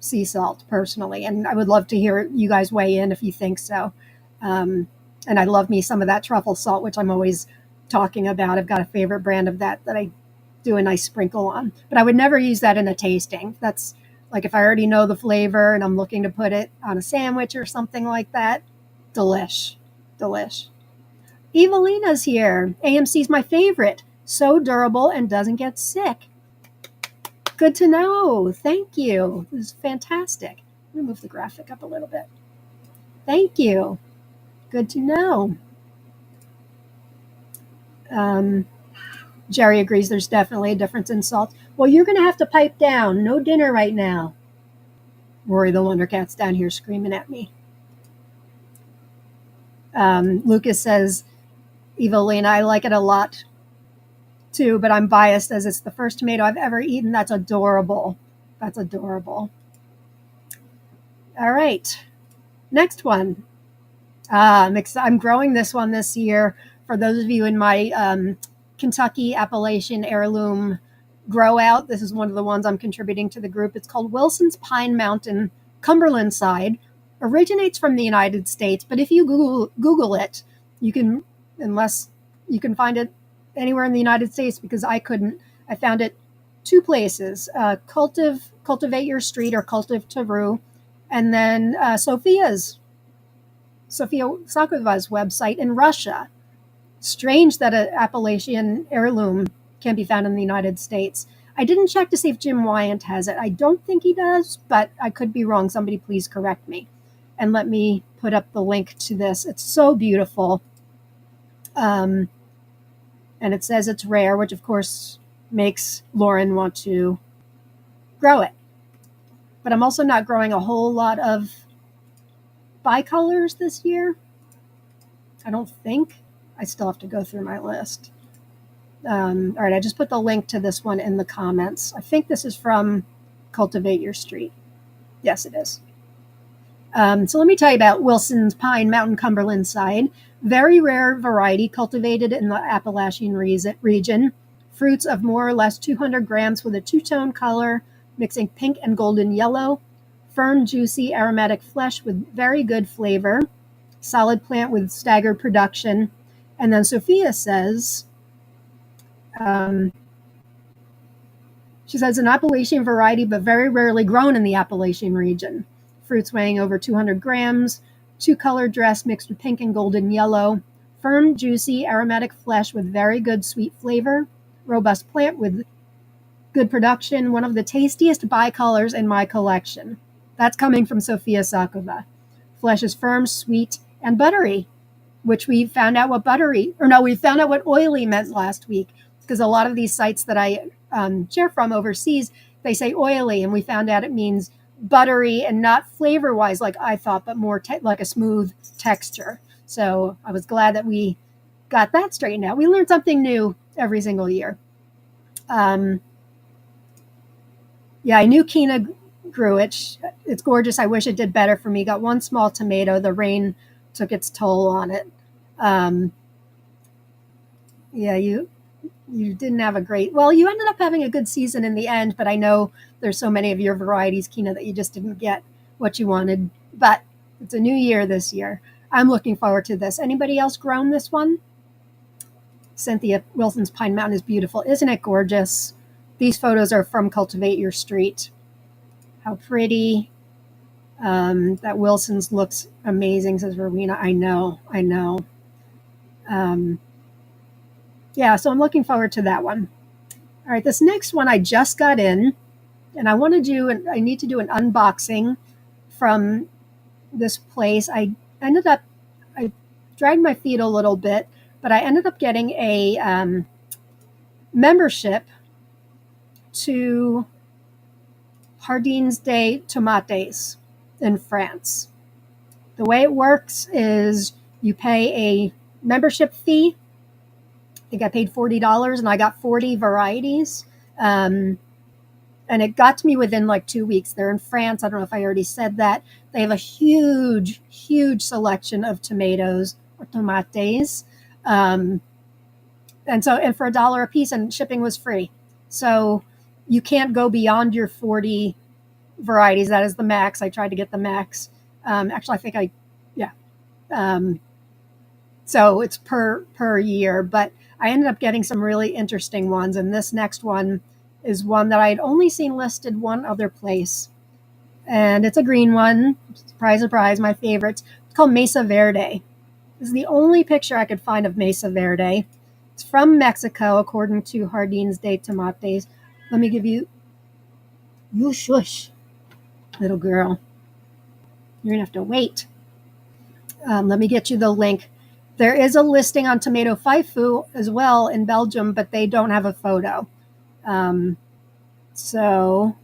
sea salt, personally. And I would love to hear you guys weigh in if you think so. And I love me some of that truffle salt, which I'm always talking about. I've got a favorite brand of that I do a nice sprinkle on. But I would never use that in a tasting. That's like if I already know the flavor and I'm looking to put it on a sandwich or something like that. Delish. Evelina's here. AMC's my favorite. So durable and doesn't get sick. Good to know. Thank you. This is fantastic. I'm going to move the graphic up a little bit. Thank you. Good to know. Jerry agrees there's definitely a difference in salt. Well, you're going to have to pipe down. No dinner right now. Rory the Wonder Cat's down here screaming at me. Lucas says, Evelina, I like it a lot too, but I'm biased as it's the first tomato I've ever eaten. That's adorable. All right. Next one. I'm growing this one this year. For those of you in my Kentucky Appalachian Heirloom Grow Out, this is one of the ones I'm contributing to the group. It's called Wilson's Pine Mountain Cumberland Side. Originates from the United States, but if you Google it, you can find it anywhere in the United States, because I couldn't. I found it 2 places, Cultivate Your Street or Cultiv Taru, and then Sofia Sakova's website in Russia. Strange that an Appalachian heirloom can be found in the United States. I didn't check to see if Jim Wyant has it. I don't think he does, but I could be wrong. Somebody please correct me. And let me put up the link to this. It's so beautiful. And it says it's rare, which of course makes Lauren want to grow it. But I'm also not growing a whole lot of bicolors this year. I don't think. I still have to go through my list. All right, I just put the link to this one in the comments. I think this is from Cultivate Your Street. Yes, it is. So let me tell you about Wilson's Pine Mountain Cumberland Side. Very rare variety cultivated in the Appalachian region. Fruits of more or less 200 grams with a two-tone color, mixing pink and golden yellow, firm, juicy, aromatic flesh with very good flavor, solid plant with staggered production. And then Sophia says, she says, an Appalachian variety, but very rarely grown in the Appalachian region. Fruits weighing over 200 grams, two-color dress mixed with pink and golden yellow, firm, juicy, aromatic flesh with very good sweet flavor, robust plant with good production, one of the tastiest bicolors in my collection. That's coming from Sophia Sakova. Flesh is firm, sweet, and buttery, which we found out what we found out what oily meant last week, because a lot of these sites that I share from overseas, they say oily, and we found out it means buttery and not flavor-wise like I thought, but more like a smooth texture. So I was glad that we got that straightened out. We learned something new every single year. Yeah, I knew Kina grew it. It's gorgeous. I wish it did better for me. Got one small tomato. The rain took its toll on it. Yeah, you didn't have a great, well, you ended up having a good season in the end, but I know there's so many of your varieties, Kina, that you just didn't get what you wanted. But it's a new year this year. I'm looking forward to this. Anybody else grown this one? Cynthia Wilson's Pine Mountain is beautiful. Isn't it gorgeous? These photos are from Cultivate Your Street. How pretty. That Wilson's looks amazing, says Rowena. I know. Yeah, so I'm looking forward to that one. All right, this next one I just got in, and I need to do an unboxing from this place. I dragged my feet a little bit, but I ended up getting a membership to Jardins des Tomates in France. The way it works is you pay a membership fee. I think I paid $40 and I got 40 varieties. And it got to me within like 2 weeks. They're in France. I don't know if I already said that. They have a huge, huge selection of tomatoes or tomates. And for $1 a piece, and shipping was free. So you can't go beyond your 40 varieties. That is the max. I tried to get the max. Actually, I think so it's per year, but I ended up getting some really interesting ones. And this next one is one that I had only seen listed one other place. And it's a green one. Surprise, surprise, my favorites. It's called Mesa Verde. This is the only picture I could find of Mesa Verde. It's from Mexico, according to Jardins des Tomates. Let me give you shush, little girl. You're going to have to wait. Let me get you the link. There is a listing on Tomato Faifu as well in Belgium, but they don't have a photo. So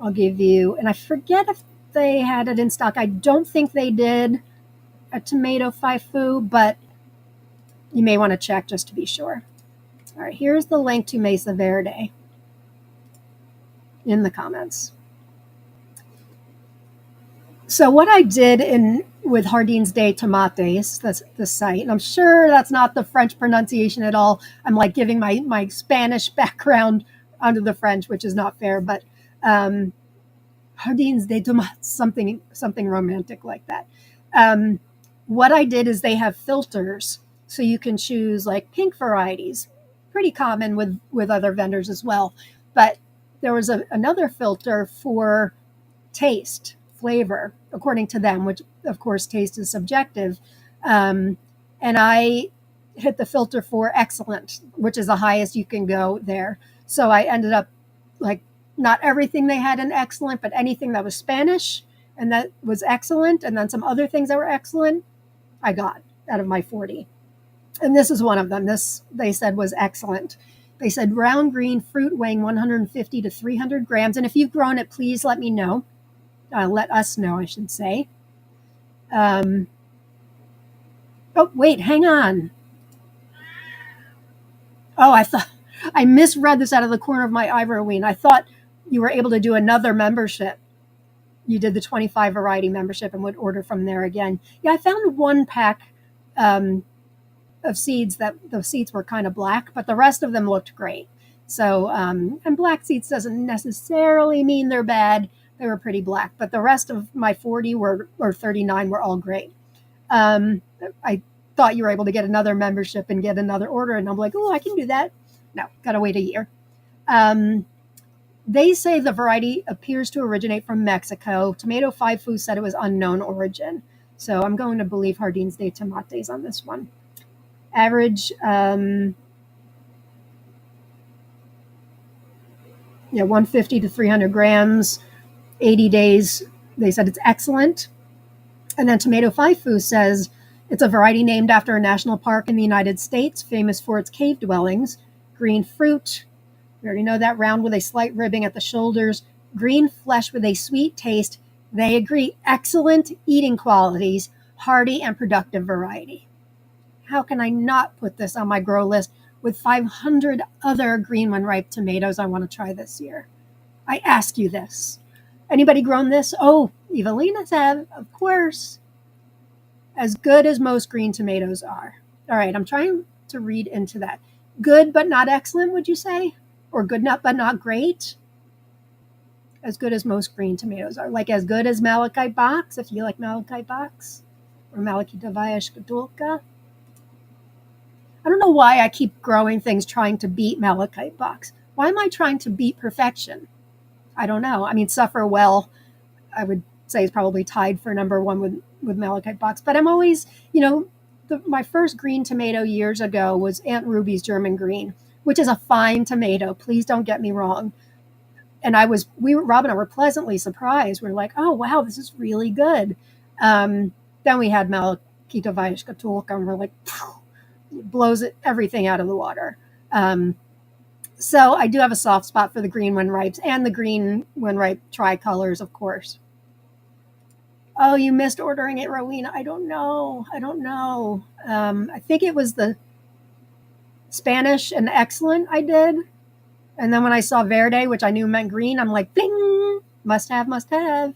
I'll give you, and I forget if they had it in stock. I don't think they did a Tomato Faifu, but you may want to check just to be sure. All right, here's the link to Mesa Verde in the comments. So what I did with Jardins des Tomates, that's the site, and I'm sure that's not the French pronunciation at all. I'm like giving my Spanish background onto the French, which is not fair, but Jardins des Tomates, something romantic like that. What I did is they have filters, so you can choose like pink varieties, pretty common with other vendors as well. But there was another filter for taste, flavor, according to them, which of course taste is subjective. And I hit the filter for excellent, which is the highest you can go there. So I ended up like not everything they had in excellent, but anything that was Spanish and that was excellent. And then some other things that were excellent, I got out of my 40. And this is one of them. This, they said, was excellent. They said round green fruit weighing 150 to 300 grams. And if you've grown it, please let me know. Let us know, I should say. Oh, wait, hang on. Oh, I thought I misread this out of the corner of my eye, Rowena. I thought you were able to do another membership. You did the 25 variety membership and would order from there again. Yeah, I found one pack of seeds that the seeds were kind of black, but the rest of them looked great. So, and black seeds doesn't necessarily mean they're bad. They were pretty black, but the rest of my 40 were, or 39 were all great. I thought you were able to get another membership and get another order, and I'm like, oh, I can do that. No, gotta wait a year. They say the variety appears to originate from Mexico. Tomato 5 Foods said it was unknown origin. So I'm going to believe Jardins de Tomates on this one. Average, 150 to 300 grams, 80 days. They said it's excellent. And then Tomato 5 Foods says it's a variety named after a national park in the United States, famous for its cave dwellings, green fruit. We already know that, round with a slight ribbing at the shoulders, green flesh with a sweet taste. They agree, excellent eating qualities, hardy and productive variety. How can I not put this on my grow list with 500 other green when ripe tomatoes I want to try this year? I ask you this. Anybody grown this? Oh, Evelina's have, of course. As good as most green tomatoes are. All right, I'm trying to read into that. Good but not excellent, would you say? Or good but not great? As good as most green tomatoes are. Like as good as Malachite box, if you like Malachite box. Or Malachitavaya shkatulka. I don't know why I keep growing things trying to beat Malachite box. Why am I trying to beat perfection? I don't know. I mean, Suffer Well, I would say is probably tied for number one with Malachite box. But I'm always, my first green tomato years ago was Aunt Ruby's German Green, which is a fine tomato. Please don't get me wrong. And Rob and I were pleasantly surprised. We're like, oh, wow, this is really good. Then we had Malachitavaya shkatulka, and we're like, it blows everything out of the water. So I do have a soft spot for the green when ripes and the green when ripe tricolors, of course. Oh, you missed ordering it, Rowena. I don't know. I think it was the Spanish and excellent I did. And then when I saw Verde, which I knew meant green, I'm like, bing, must have.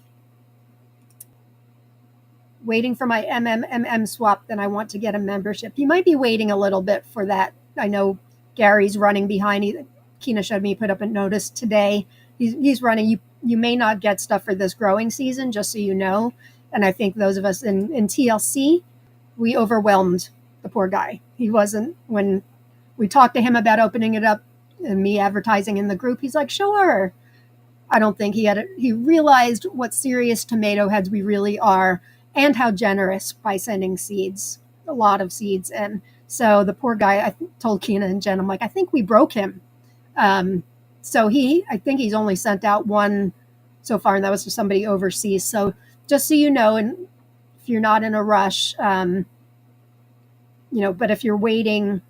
Waiting for my MMMM swap, then I want to get a membership. You might be waiting a little bit for that. I know Gary's running behind. Kina showed me, put up a notice today. He's running. You may not get stuff for this growing season, just so you know. And I think those of us in TLC, we overwhelmed the poor guy. He wasn't, when we talked to him about opening it up and me advertising in the group, he's like, sure. I don't think he realized what serious tomato heads we really are and how generous by sending seeds, a lot of seeds in. So the poor guy, I told Kina and Jen, I'm like, I think we broke him. So I think he's only sent out one so far, and that was for somebody overseas. So just so you know, and if you're not in a rush, but if you're waiting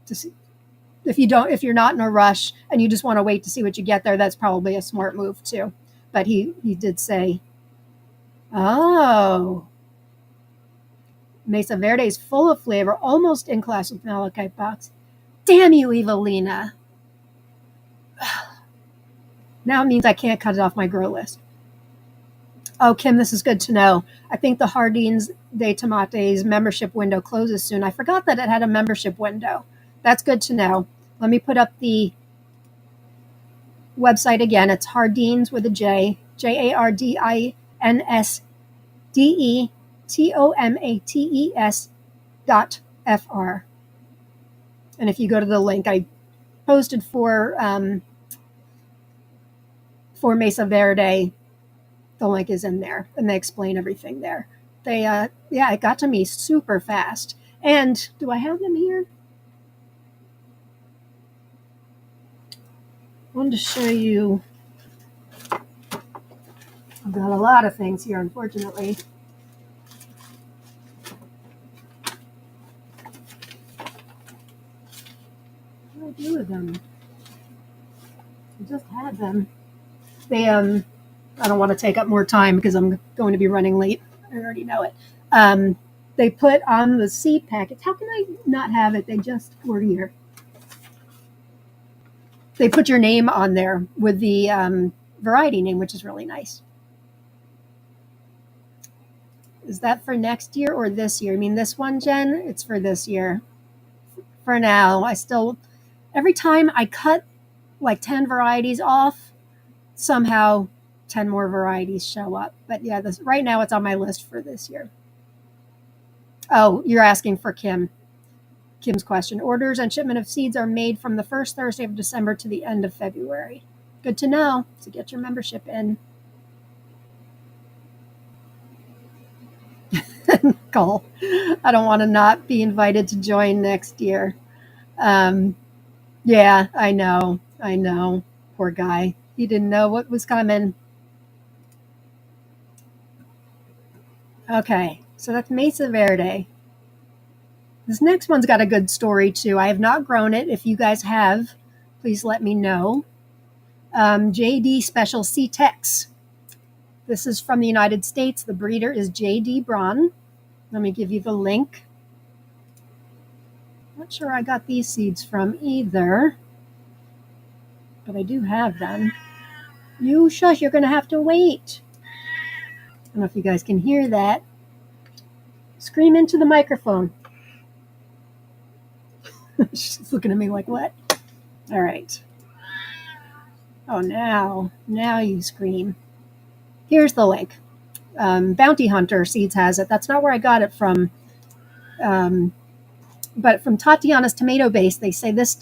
to see, if you're not in a rush and you just want to wait to see what you get there, that's probably a smart move too. But he did say, oh, Mesa Verde is full of flavor, almost in class with Malachite box. Damn you, Evelina. Now it means I can't cut it off my grow list. Oh, Kim, this is good to know. I think the Jardins de Tomates membership window closes soon. I forgot that it had a membership window. That's good to know. Let me put up the website again. It's Jardins with a J, JARDINSDETOMATES.fr. And if you go to the link I posted for Mesa Verde, the link is in there, and they explain everything there. It got to me super fast. And do I have them here? I wanted to show you. I've got a lot of things here, unfortunately. What do I do with them? I just had them. They I don't want to take up more time because I'm going to be running late. I already know it. They put on the seed packets. How can I not have it? They just were here. They put your name on there with the variety name, which is really nice. Is that for next year or this year? I mean, this one, Jen? It's for this year. For now, every time I cut like 10 varieties off, somehow 10 more varieties show up. But yeah, this right now it's on my list for this year. Oh, you're asking for Kim's question. Orders and shipment of seeds are made from the first Thursday of December to the end of February. Good to know to get your membership in. Cole, I don't want to not be invited to join next year. Yeah, I know. I know. Poor guy. He didn't know what was coming. Okay, so that's Mesa Verde. This next one's got a good story too. I have not grown it. If you guys have, please let me know. JD Special C-Tex. This is from the United States. The breeder is JD Braun. Let me give you the link. Not sure I got these seeds from either, but I do have them. You shush, you're going to have to wait. I don't know if you guys can hear that. Scream into the microphone. She's looking at me like, what? All right. Oh, now you scream. Here's the link. Bounty Hunter Seeds has it. That's not where I got it from. But from Tatiana's Tomato Base, they say this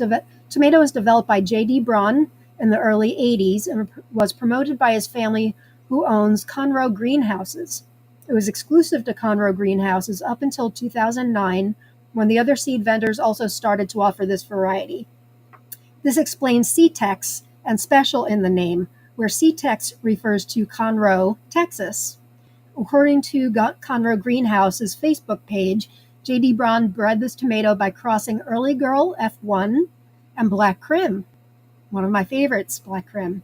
tomato was developed by J.D. Braun in the early 80s and was promoted by his family, who owns Conroe Greenhouses. It was exclusive to Conroe Greenhouses up until 2009, when the other seed vendors also started to offer this variety. This explains C-Tex and special in the name, where C-Tex refers to Conroe, Texas. According to Conroe Greenhouse's Facebook page, J.D. Braun bred this tomato by crossing Early Girl F1 and Black Crim, one of my favorites, Black Crim.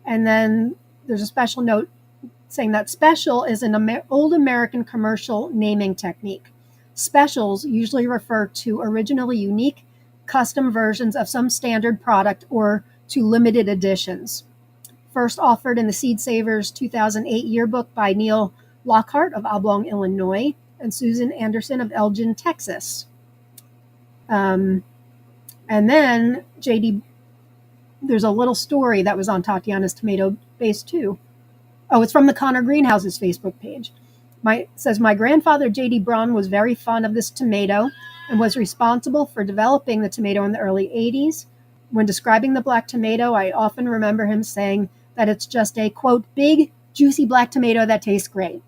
And then there's a special note saying that special is an old American commercial naming technique. Specials usually refer to originally unique, custom versions of some standard product or to limited editions. First offered in the Seed Savers 2008 yearbook by Neil Lockhart of Oblong, Illinois, and Susan Anderson of Elgin, Texas. And then there's a little story that was on Tatiana's Tomato Base too. Oh, it's from the Conroe Greenhouse's Facebook page. Says, my grandfather, J.D. Braun, was very fond of this tomato and was responsible for developing the tomato in the early 80s. When describing the black tomato, I often remember him saying that it's just a, quote, big, juicy black tomato that tastes great.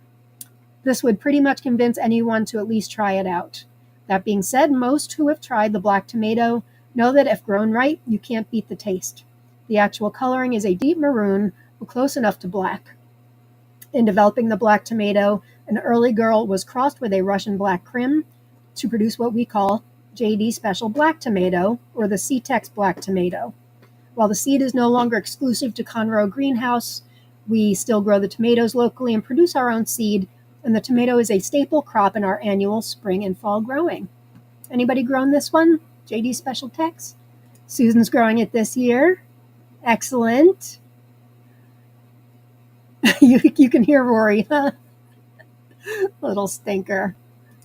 This would pretty much convince anyone to at least try it out. That being said, most who have tried the black tomato know that if grown right, you can't beat the taste. The actual coloring is a deep maroon, but close enough to black. In developing the black tomato, an early girl was crossed with a Russian Black Crim to produce what we call JD Special Black Tomato, or the C-Tex Black Tomato. While the seed is no longer exclusive to Conroe Greenhouse, we still grow the tomatoes locally and produce our own seed, and the tomato is a staple crop in our annual spring and fall growing. Anybody grown this one? JD Special Tex? Susan's growing it this year. Excellent. You can hear Rory, huh? Little stinker.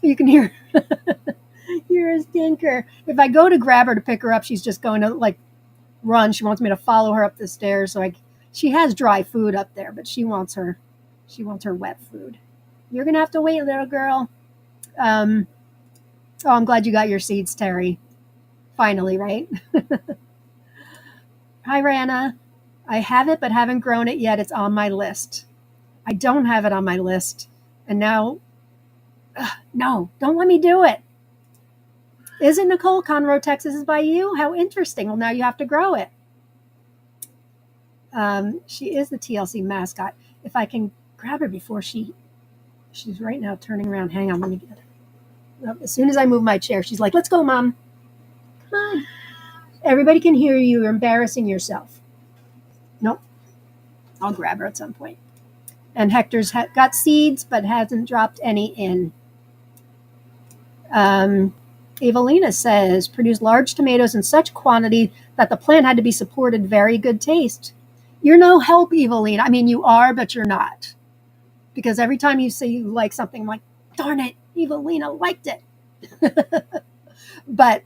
You can hear. You're a stinker. If I go to grab her to pick her up, she's just going to run. She wants me to follow her up the stairs. She has dry food up there, but she wants her wet food. You're gonna have to wait, little girl. Oh, I'm glad you got your seeds, Terry. Finally, right? Hi, Rana. I have it, but haven't grown it yet. It's on my list. I don't have it on my list. And now, no, don't let me do it. Is it, Nicole? Conroe, Texas is by you? How interesting. Well, now you have to grow it. She is the TLC mascot. If I can grab her before she's right now turning around. Hang on, let me get her. As soon as I move my chair, she's like, let's go, Mom. Come on. Everybody can hear you. You're embarrassing yourself. Nope. I'll grab her at some point. And Hector's got seeds, but hasn't dropped any in. Evelina says, produce large tomatoes in such quantity that the plant had to be supported. Very good taste. You're no help, Evelina. I mean, you are, but you're not. Because every time you say you like something, I'm like, darn it, Evelina liked it. But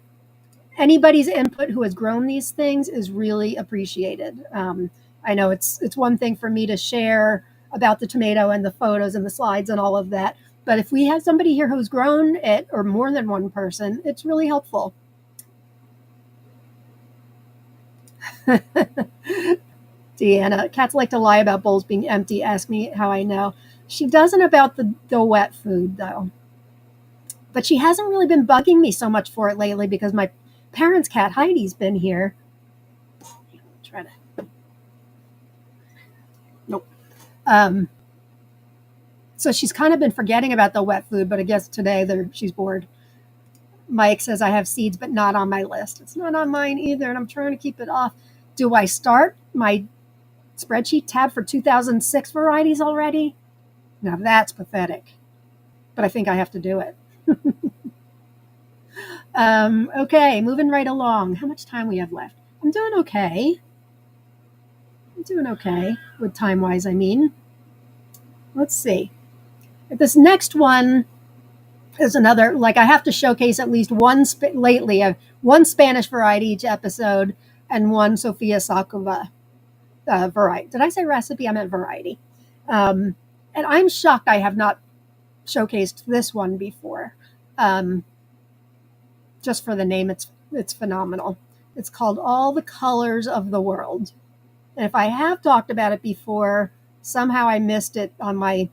anybody's input who has grown these things is really appreciated. I know it's one thing for me to share about the tomato and the photos and the slides and all of that, but if we have somebody here who's grown it, or more than one person, it's really helpful. Deanna, cats like to lie about bowls being empty. Ask me how I know. She doesn't about the wet food, though. But she hasn't really been bugging me so much for it lately because my parents' cat, Heidi's, been here. Try to. Nope. So she's kind of been forgetting about the wet food, but I guess today she's bored. Mike says, I have seeds, but not on my list. It's not on mine either, and I'm trying to keep it off. Do I start my spreadsheet tab for 2006 varieties already? Now that's pathetic, but I think I have to do it. Okay, moving right along. How much time we have left? I'm doing okay. With time-wise, I mean. Let's see. This next one is another, like I have to showcase at least one one Spanish variety each episode and one Sofia Sakova variety. Did I say recipe? I meant variety. And I'm shocked I have not showcased this one before. Just for the name, it's phenomenal. It's called All the Colors of the World. And if I have talked about it before, somehow I missed it on my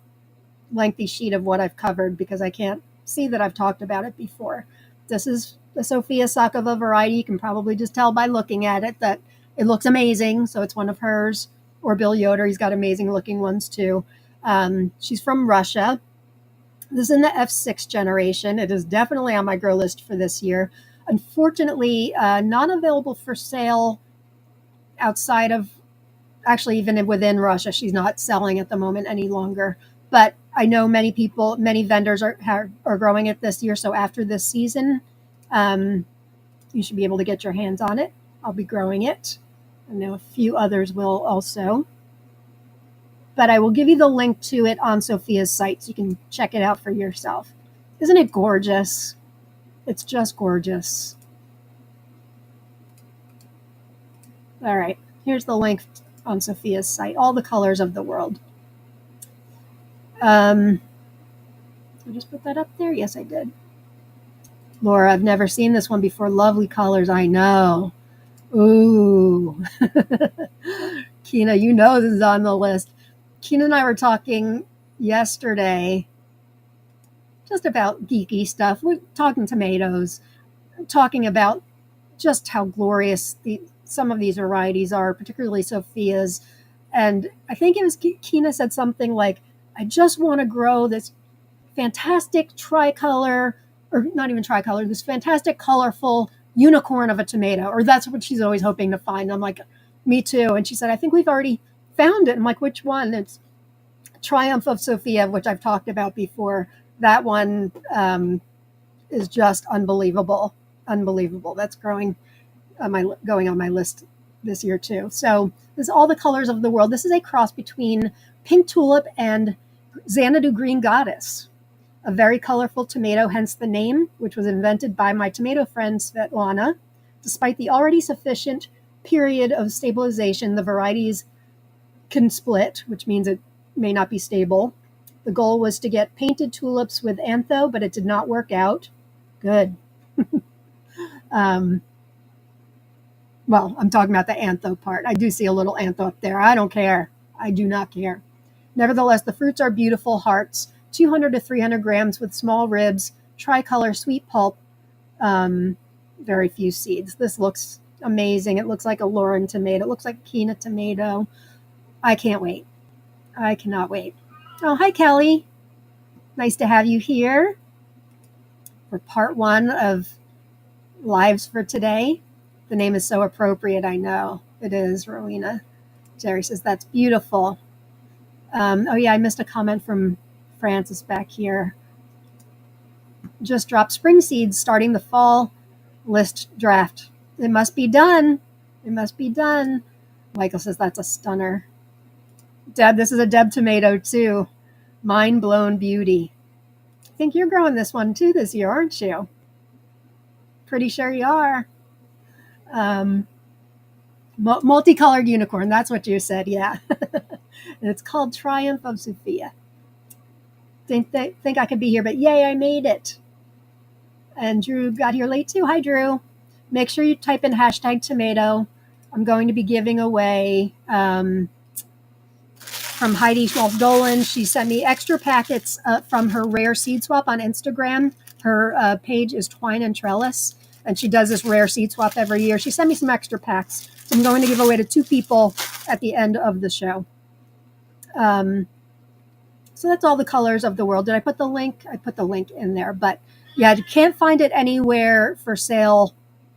lengthy sheet of what I've covered because I can't see that I've talked about it before. This is the Sofia Sakova variety. You can probably just tell by looking at it that it looks amazing. So it's one of hers. Or Bill Yoder, he's got amazing looking ones too. She's from Russia. This is in the F6 generation. It is definitely on my grow list for this year. Unfortunately, not available for sale outside of, actually even within Russia. She's not selling at the moment any longer. But I know many vendors are growing it this year. So after this season, you should be able to get your hands on it. I'll be growing it. I know a few others will also. But I will give you the link to it on Sofia's site so you can check it out for yourself. Isn't it gorgeous? It's just gorgeous. All right, here's the link on Sofia's site. All the colors of the world. I just put that up there? Yes, I did. Laura, I've never seen this one before. Lovely colors, I know. Ooh. Kina, you know this is on the list. Kina and I were talking yesterday just about geeky stuff. We're talking tomatoes, talking about just how glorious some of these varieties are, particularly Sofia's. And I think it was Kina said something like, I just want to grow this fantastic tricolor, or not even tricolor, this fantastic colorful unicorn of a tomato, or that's what she's always hoping to find. I'm like, me too. And she said, I think we've already found it. I'm like, which one? It's Triumph of Sofia, which I've talked about before. That one is just unbelievable. That's going on my list this year too. So this is All the Colors of the World. This is a cross between Pink Tulip and Xanadu Green Goddess, a very colorful tomato, hence the name, which was invented by my tomato friend Svetlana. Despite the already sufficient period of stabilization, the varieties can split, which means it may not be stable. The goal was to get painted tulips with antho, but it did not work out. Good. Well, I'm talking about the antho part. I do see a little antho up there. I don't care. I do not care. Nevertheless, the fruits are beautiful hearts, 200 to 300 grams with small ribs, tricolor, sweet pulp, very few seeds. This looks amazing. It looks like a Lauren tomato. It looks like a Kina tomato. I can't wait. I cannot wait. Oh, hi, Kelly. Nice to have you here for part one of Lives for Today. The name is so appropriate, I know. It is, Rowena. Jerry says, that's beautiful. Oh, yeah, I missed a comment from Francis back here. Just dropped spring seeds starting the fall list draft. It must be done. It must be done. Michael says, that's a stunner. Deb, this is a Deb tomato too. Mind blown beauty. I think you're growing this one too this year, aren't you? Pretty sure you are. Um, multicolored unicorn. That's what you said. Yeah. And it's called Triumph of Sophia. Think I could be here, but yay, I made it. And Drew got here late too. Hi, Drew. Make sure you type in hashtag tomato. I'm going to be giving away from Heidi Schwalb-Dolan. She sent me extra packets from her rare seed swap on Instagram. Her page is Twine and Trellis, and she does this rare seed swap every year. She sent me some extra packs. So I'm going to give away to 2 people at the end of the show. So that's all the colors of the world. Did I put the link? I put the link in there. But yeah, you can't find it anywhere for sale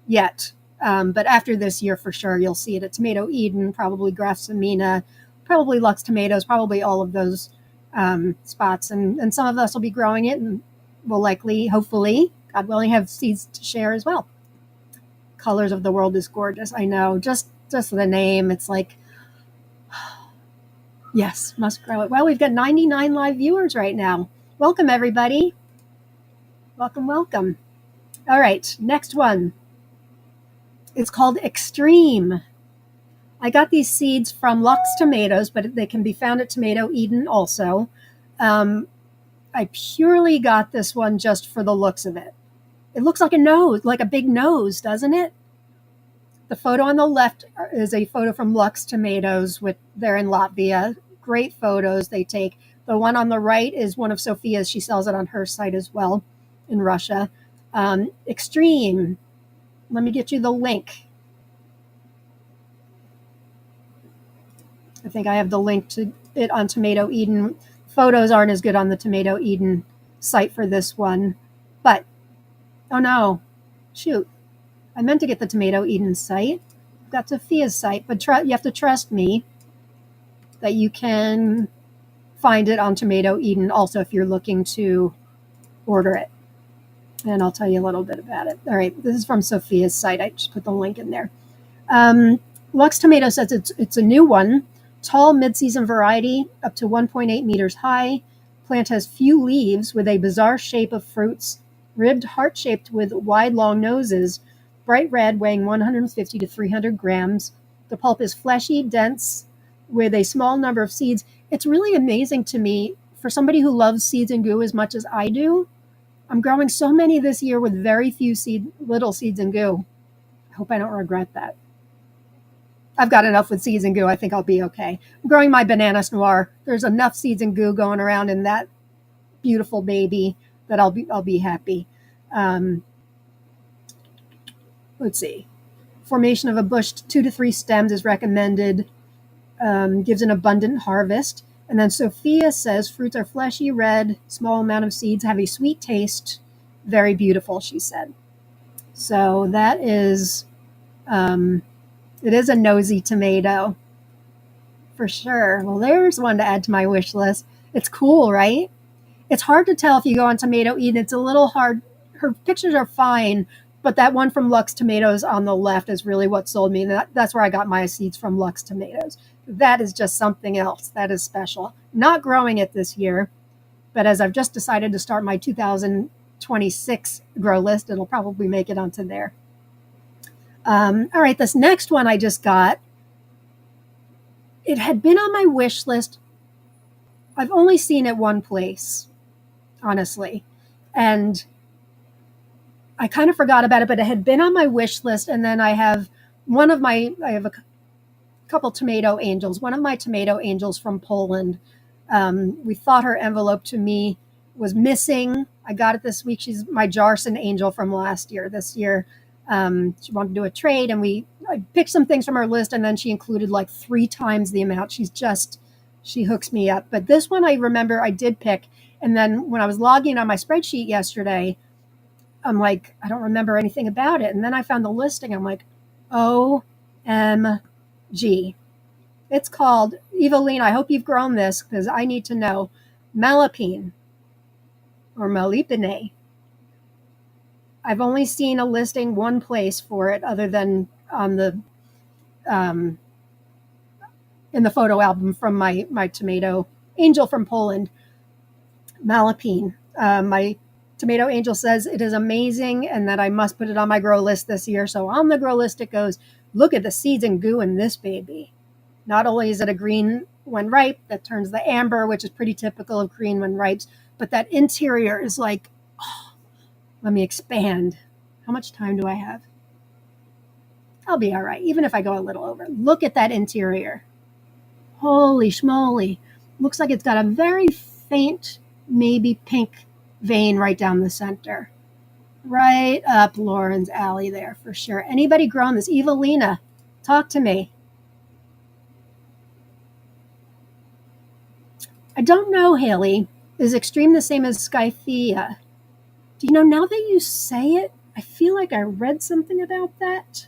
yet. But after this year, for sure, you'll see it at Tomato Eden, probably Graf Samina, probably Lux Tomatoes, probably all of those spots. And some of us will be growing it and will likely, hopefully, God willing, have seeds to share as well. Colors of the World is gorgeous. I know. Just the name. It's like, yes, must grow it. Well, we've got 99 live viewers right now. Welcome, everybody. Welcome, welcome. All right, next one. It's called Extreme. I got these seeds from Lux Tomatoes, but they can be found at Tomato Eden also. I purely got this one just for the looks of it. It looks like a nose, like a big nose, doesn't it? The photo on the left is a photo from Lux Tomatoes. They're in Latvia. Great photos they take. The one on the right is one of Sophia's. She sells it on her site as well in Russia. Extreme. Let me get you the link. I think I have the link to it on Tomato Eden. Photos aren't as good on the Tomato Eden site for this one. But, oh no, shoot. I meant to get the Tomato Eden site. I've got Sophia's site, but you have to trust me that you can find it on Tomato Eden also if you're looking to order it. And I'll tell you a little bit about it. All right, this is from Sophia's site. I just put the link in there. Lux Tomato says it's a new one. Tall mid-season variety, up to 1.8 meters high. Plant has few leaves with a bizarre shape of fruits, ribbed heart-shaped with wide, long noses, bright red, weighing 150 to 300 grams. The pulp is fleshy, dense, with a small number of seeds. It's really amazing to me, for somebody who loves seeds and goo as much as I do. I'm growing so many this year with very few little seeds and goo. I hope I don't regret that. I've got enough with seeds and goo. I think I'll be okay. I'm growing my Bananas Noir. There's enough seeds and goo going around in that beautiful baby that I'll be happy. Let's see. Formation of a bush, 2 to 3 stems is recommended. Gives an abundant harvest. And then Sophia says fruits are fleshy, red, small amount of seeds, have a sweet taste, very beautiful, she said. So that is, it is a nosy tomato for sure. Well, there's one to add to my wish list. It's cool, right? It's hard to tell if you go on Tomato Eden. It's a little hard. Her pictures are fine, but that one from Lux Tomatoes on the left is really what sold me. That's where I got my seeds from, Lux Tomatoes. That is just something else. That is special. Not growing it this year, but as I've just decided to start my 2026 grow list, it'll probably make it onto there. All right, this next one I just got, it had been on my wish list. I've only seen it one place, honestly. And I kind of forgot about it, but it had been on my wish list. And then I have a couple tomato angels. One of my tomato angels from Poland. We thought her envelope to me was missing. I got it this week. She's my Jarson angel from last year. This year, she wanted to do a trade, and I picked some things from her list, and then she included like 3 times the amount. She hooks me up. But this one I remember I did pick. And then when I was logging on my spreadsheet yesterday, I'm like, I don't remember anything about it. And then I found the listing. I'm like, OMG. It's called, Eveline, I hope you've grown this because I need to know, Malipine or Malipine. I've only seen a listing one place for it other than on the in the photo album from my tomato angel from Poland, Malipine. My Tomato Angel says it is amazing and that I must put it on my grow list this year. So on the grow list it goes. Look at the seeds and goo in this baby. Not only is it a green when ripe that turns the amber, which is pretty typical of green when ripes, but that interior is like, oh, let me expand. How much time do I have? I'll be all right, even if I go a little over. Look at that interior. Holy schmoly. Looks like it's got a very faint, maybe pink vein right down the center. Right up Lauren's alley there for sure. Anybody growing this? Evelina, talk to me. I don't know, Haley. Is extreme the same as Skythea? Do you know, now that you say it, I feel like I read something about that.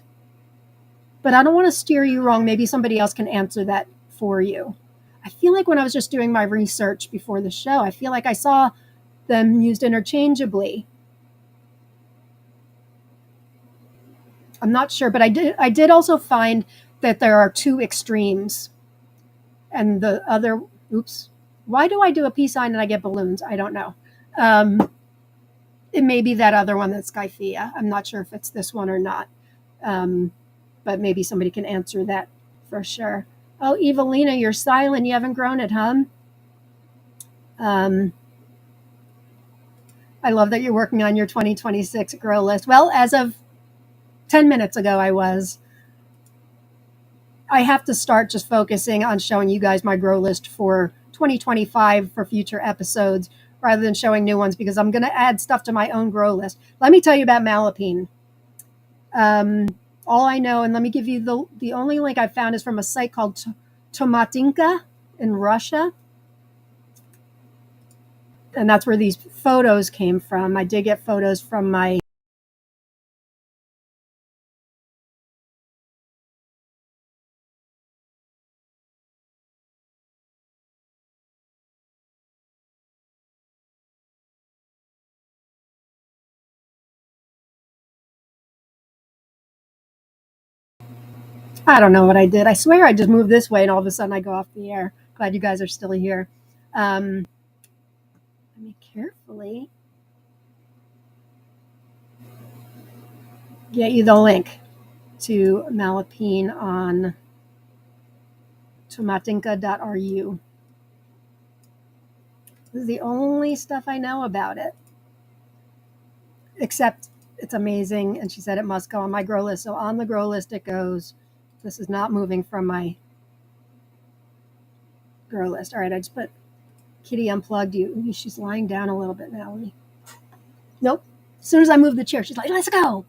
But I don't want to steer you wrong. Maybe somebody else can answer that for you. I feel like when I was just doing my research before the show, I feel like I saw them used interchangeably. I'm not sure, but I did also find that there are two extremes. And the other, oops, why do I do a peace sign and I get balloons? I don't know. It may be that other one that's Skythea. I'm not sure if it's this one or not. But maybe somebody can answer that for sure. Oh, Evelina, you're silent. You haven't grown it, huh? I love that you're working on your 2026 grow list. Well, as of 10 minutes ago, I was. I have to start just focusing on showing you guys my grow list for 2025 for future episodes rather than showing new ones because I'm going to add stuff to my own grow list. Let me tell you about Malapine. All I know, and let me give you the only link I found is from a site called Tomatinka in Russia. And that's where these photos came from. I did get photos from my I don't know what I did. I swear I just moved this way and all of a sudden I go off the air. Glad you guys are still here. Let me carefully get you the link to Malapine on tomatinka.ru. This is the only stuff I know about it. Except it's amazing, and she said it must go on my grow list. So on the grow list it goes. This is not moving from my grow list. All right, I just put Kitty unplugged you. She's lying down a little bit now. Nope. As soon as I move the chair, she's like, let's go.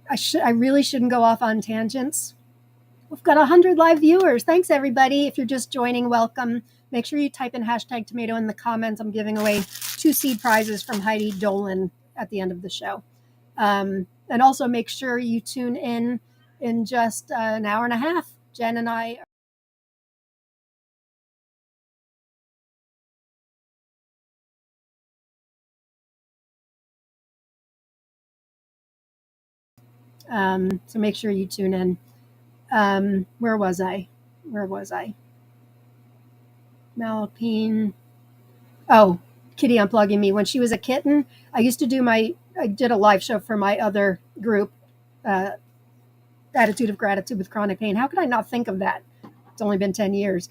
I really shouldn't go off on tangents. We've got 100 live viewers. Thanks, everybody. If you're just joining, welcome. Make sure you type in hashtag tomato in the comments. I'm giving away 2 seed prizes from Heidi Dolan at the end of the show. And also make sure you tune in just an hour and a half. Jen and I so make sure you tune in. Where was I? Malapine. Oh, Kitty unplugging me. When she was a kitten, I did a live show for my other group, Attitude of Gratitude with Chronic Pain. How could I not think of that? It's only been 10 years.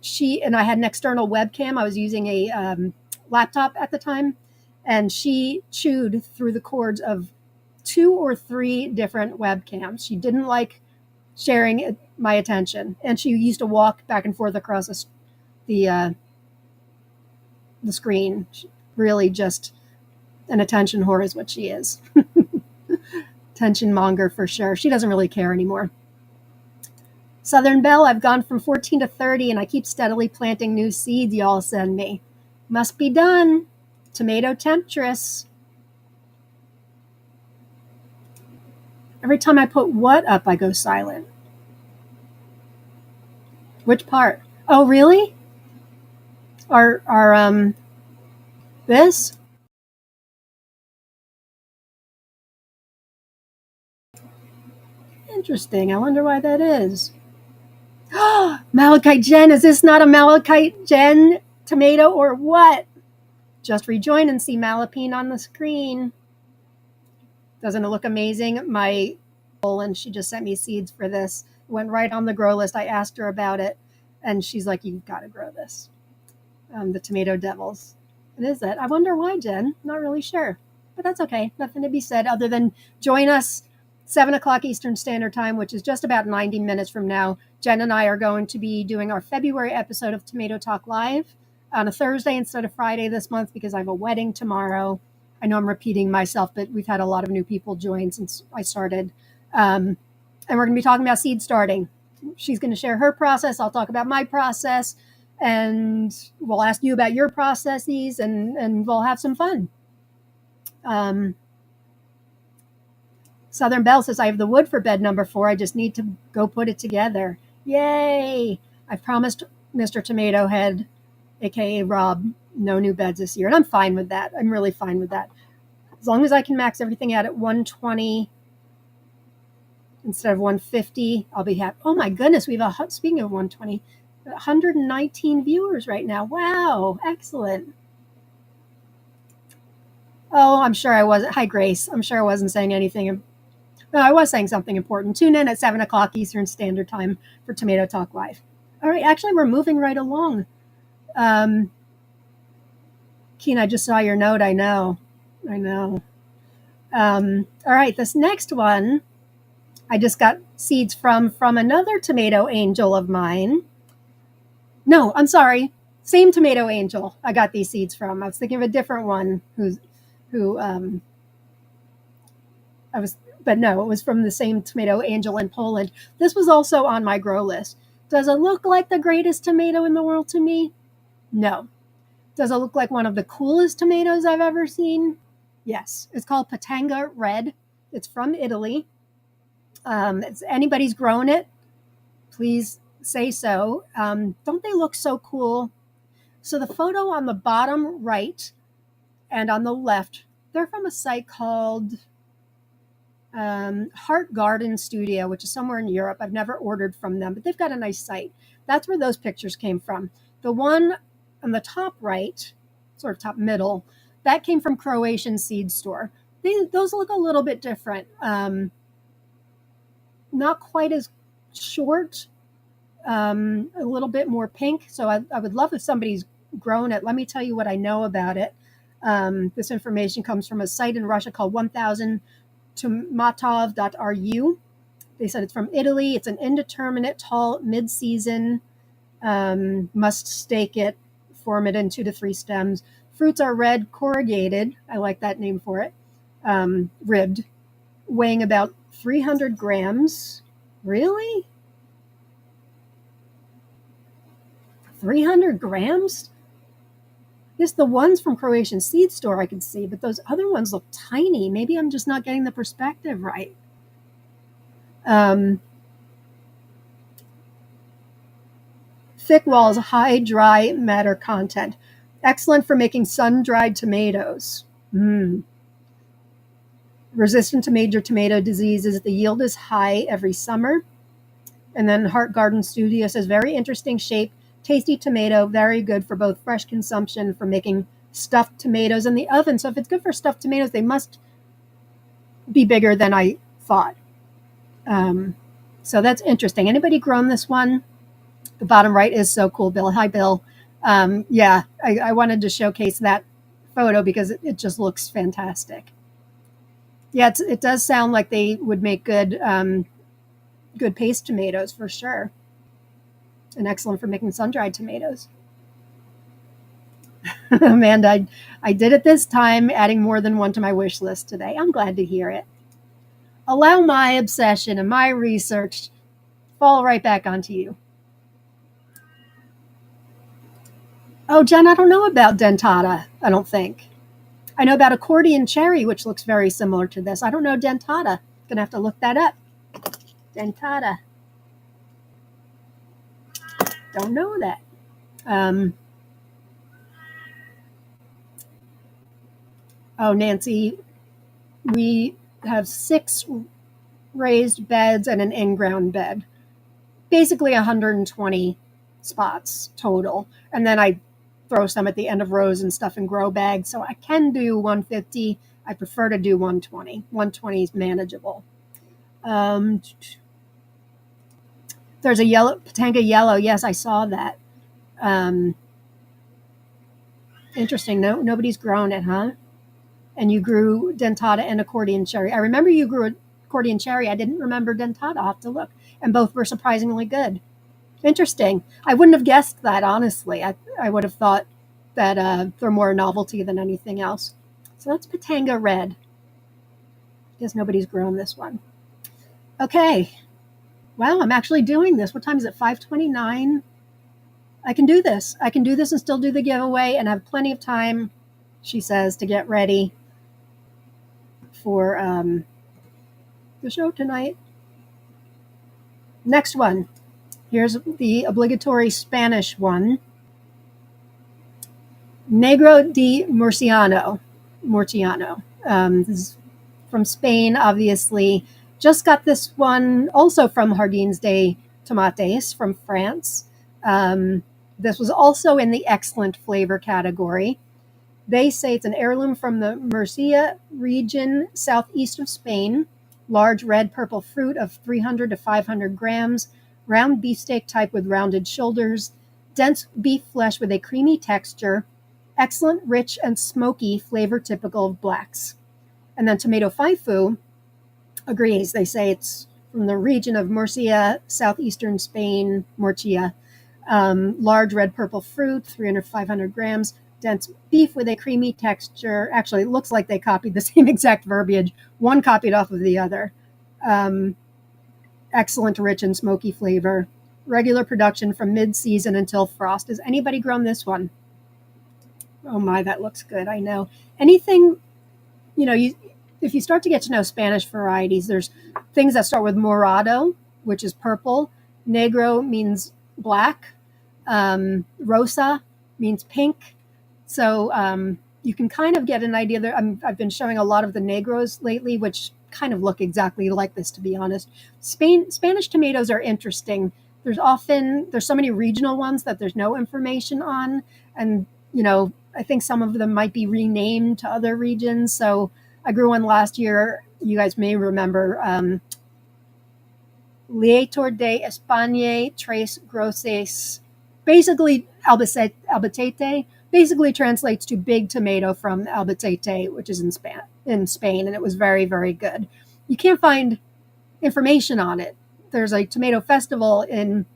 She and I had an external webcam. I was using a laptop at the time, and she chewed through the cords of 2 or 3 different webcams. She didn't like sharing my attention, and she used to walk back and forth across the screen. Really just an attention whore is what she is. Attention monger for sure. She doesn't really care anymore. Southern Belle, I've gone from 14 to 30 and I keep steadily planting new seeds y'all send me. Must be done. Tomato temptress. Every time I put what up, I go silent. Which part? Oh, really? This? Interesting. I wonder why that is. Malachite Jen, is this not a Malachite Jen tomato or what? just rejoin and see Malapine on the screen. Doesn't it look amazing? And she just sent me seeds for this. Went right on the grow list. I asked her about it, and she's like, "You've got to grow this." The tomato devils. It is it. I wonder why, Jen. Not really sure, but that's okay. Nothing to be said other than join us 7 o'clock Eastern Standard Time, which is just about 90 minutes from now. Jen and I are going to be doing our February episode of Tomato Talk Live on a Thursday instead of Friday this month because I have a wedding tomorrow. I know I'm repeating myself, but we've had a lot of new people join since I started. And we're going to be talking about seed starting. She's going to share her process. I'll talk about my process. And we'll ask you about your processes, and we'll have some fun. Southern Belle says, I have the wood for bed number 4. I just need to go put it together. Yay! I've promised Mr. Tomato Head, a.k.a. Rob, no new beds this year. And I'm fine with that. I'm really fine with that. As long as I can max everything out at 120 instead of 150, I'll be happy. Oh my goodness, we have speaking of 120, 119 viewers right now. Wow, excellent. Oh, I'm sure I wasn't. Hi, Grace. I'm sure I wasn't saying anything. No, I was saying something important. Tune in at 7 o'clock Eastern Standard Time for Tomato Talk Live. All right, actually, we're moving right along. Keen, I just saw your note. I know. All right, this next one, I just got seeds from another tomato angel of mine. No, I'm sorry. Same tomato angel I got these seeds from. I was thinking of a different one but no, it was from the same tomato angel in Poland. This was also on my grow list. Does it look like the greatest tomato in the world to me? No. Does it look like one of the coolest tomatoes I've ever seen? Yes. It's called Patanga Red. It's from Italy. If anybody's grown it, please say so. Don't they look so cool? So the photo on the bottom right and on the left, they're from a site called Heart Garden Studio, which is somewhere in Europe. I've never ordered from them, but they've got a nice site. That's where those pictures came from. The one on the top right, sort of top middle, that came from Croatian Seed Store. Those look a little bit different. Not quite as short, a little bit more pink. So I would love if somebody's grown it. Let me tell you what I know about it. This information comes from a site in Russia called 1000tomatov.ru. They said it's from Italy. It's an indeterminate, tall, mid-season. Must stake it, form it in 2 to 3 stems. Fruits are red, corrugated. I like that name for it. Ribbed, weighing about 300 grams. Really? 300 grams? Yes, the ones from Croatian Seed Store I can see, but those other ones look tiny. Maybe I'm just not getting the perspective right. Thick walls, high dry matter content. Excellent for making sun-dried tomatoes. Resistant to major tomato diseases. The yield is high every summer. And then Heart Garden Studio says, very interesting shape, tasty tomato, very good for both fresh consumption, for making stuffed tomatoes in the oven. So if it's good for stuffed tomatoes, they must be bigger than I thought. So that's interesting. Anybody grown this one? The bottom right is so cool, Bill. Hi, Bill. Yeah, I wanted to showcase that photo because it just looks fantastic. Yeah, it does sound like they would make good paste tomatoes for sure. And excellent for making sun-dried tomatoes. Amanda, I did it this time, adding more than one to my wish list today. I'm glad to hear it. Allow my obsession and my research fall right back onto you. Oh, Jen, I don't know about dentata, I don't think. I know about accordion cherry, which looks very similar to this. I don't know dentata. Gonna have to look that up. Dentata. Don't know that. Oh, Nancy, we have 6 raised beds and an in-ground bed. Basically 120 spots total. And then I throw some at the end of rows and stuff in grow bags. So I can do 150. I prefer to do 120. 120 is manageable. There's a yellow Patanga yellow. Yes, I saw that. Interesting. No, nobody's grown it, huh? And you grew dentata and accordion cherry. I remember you grew accordion cherry. I didn't remember dentata. I'll have to look. And both were surprisingly good. Interesting. I wouldn't have guessed that, honestly. I would have thought that they're more a novelty than anything else. So that's Patanga red. Guess nobody's grown this one. Okay. Wow, I'm actually doing this. What time is it? 5:29. I can do this. I can do this and still do the giveaway and have plenty of time, she says, to get ready for the show tonight. Next one. Here's the obligatory Spanish one. Negro de Murciano. This is from Spain, obviously. Just got this one also from Jardins de Tomates from France. This was also in the excellent flavor category. They say it's an heirloom from the Murcia region, southeast of Spain. Large red purple fruit of 300 to 500 grams. Round beefsteak type with rounded shoulders. Dense beef flesh with a creamy texture. Excellent, rich, and smoky flavor typical of blacks. And then Tomato Faifu agrees. They say it's from the region of Murcia, southeastern Spain, Murcia. Large red purple fruit, 300 to 500 grams. Dense beef with a creamy texture. Actually, it looks like they copied the same exact verbiage. One copied off of the other. Excellent, rich, and smoky flavor. Regular production from mid-season until frost. Has anybody grown this one? Oh my, that looks good. I know. Anything, if you start to get to know Spanish varieties, there's things that start with morado, which is purple. Negro means black. Rosa means pink. So you can kind of get an idea there. I've been showing a lot of the Negros lately, which kind of look exactly like this, to be honest. Spanish tomatoes are interesting. There's so many regional ones that there's no information on. And, I think some of them might be renamed to other regions. So I grew one last year. You guys may remember Lietor de España Tres Grosses, basically Albacete, basically translates to big tomato from Albacete, which is in Spain, and it was very, very good. You can't find information on it. There's a tomato festival in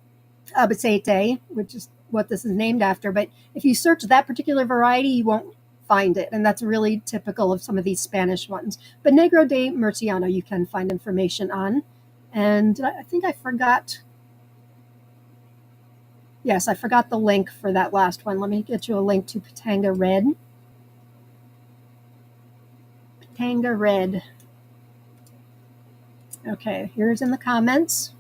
Albacete, which is what this is named after, but if you search that particular variety, you won't find it, and that's really typical of some of these Spanish ones. But Negro de Murciano you can find information on. And I think I forgot. Yes, I forgot the link for that last one. Let me get you a link to Patanga Red. Patanga Red. Okay, here's in the comments.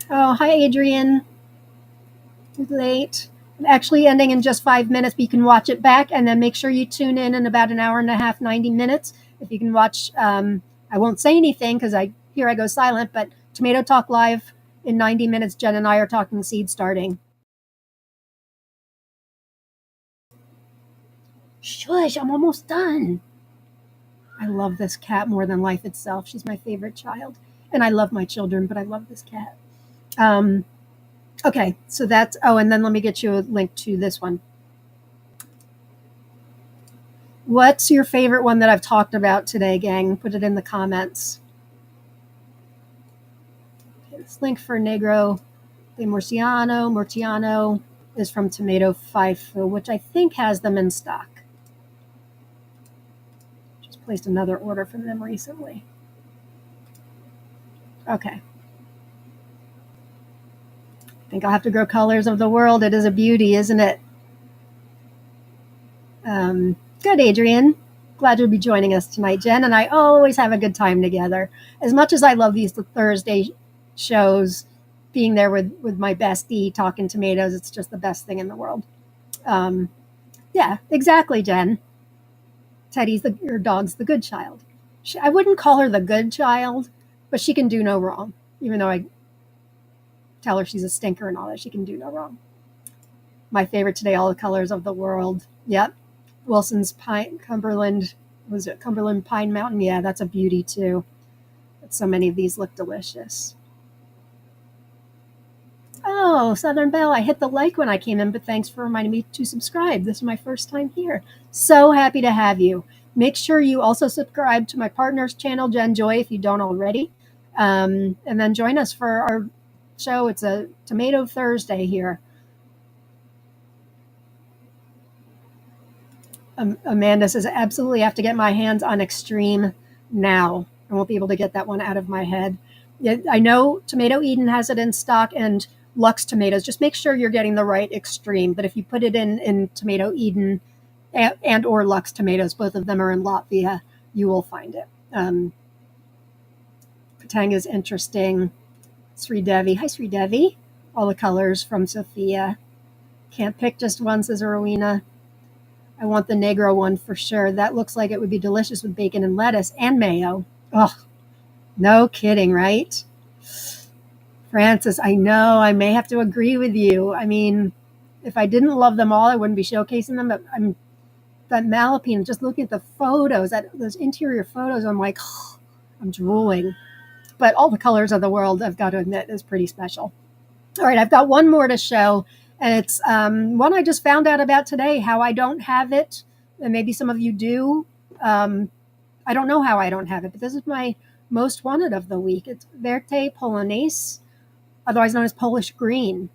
Oh, hi, Adrian. It's late. I'm actually ending in just 5 minutes, but you can watch it back, and then make sure you tune in about an hour and a half, 90 minutes. If you can watch, I won't say anything because I go silent, but Tomato Talk Live in 90 minutes, Jen and I are talking seed starting. Shush, I'm almost done. I love this cat more than life itself. She's my favorite child. And I love my children, but I love this cat. Okay, so that's, and then let me get you a link to this one. What's your favorite one that I've talked about today, gang? Put it in the comments. Okay, this link for Negro de Murciano is from Tomato Faifu, which I think has them in stock. Just placed another order from them recently. Okay. I think I'll have to grow Colors of the World. It is a beauty, isn't it? Good, Adrian. Glad you'll be joining us tonight, Jen. And I always have a good time together. As much as I love these Thursday shows, being there with my bestie talking tomatoes, it's just the best thing in the world. Yeah, exactly, Jen. Your dog's the good child. I wouldn't call her the good child, but she can do no wrong, even though tell her she's a stinker and all that. She can do no wrong. My favorite today, all the colors of the world. Yep. Wilson's Pine, Cumberland, was it Cumberland Pine Mountain? Yeah, that's a beauty too. But so many of these look delicious. Oh, Southern Belle, I hit the like when I came in, but thanks for reminding me to subscribe. This is my first time here. So happy to have you. Make sure you also subscribe to my partner's channel, Jen Joy, if you don't already. And then join us for our show. It's a Tomato Thursday here. Amanda says, I absolutely have to get my hands on Extreme now. I won't be able to get that one out of my head. I know Tomato Eden has it in stock and Lux tomatoes. Just make sure you're getting the right Extreme. But if you put it in Tomato Eden and or Lux tomatoes, both of them are in Latvia, you will find it. Patang is interesting. Sri Devi. Hi, Sri Devi. All the colors from Sophia. Can't pick just one, says Rowena. I want the Negro one for sure. That looks like it would be delicious with bacon and lettuce and mayo. Oh, no kidding, right? Francis, I know. I may have to agree with you. I mean, if I didn't love them all, I wouldn't be showcasing them. But that Malapine, just looking at the photos, those interior photos, I'm like, oh, I'm drooling. But all the colors of the world, I've got to admit, is pretty special. All right, I've got one more to show. And it's one I just found out about today, how I don't have it. And maybe some of you do. I don't know how I don't have it, but this is my most wanted of the week. It's Verte Polonaise, otherwise known as Polish green.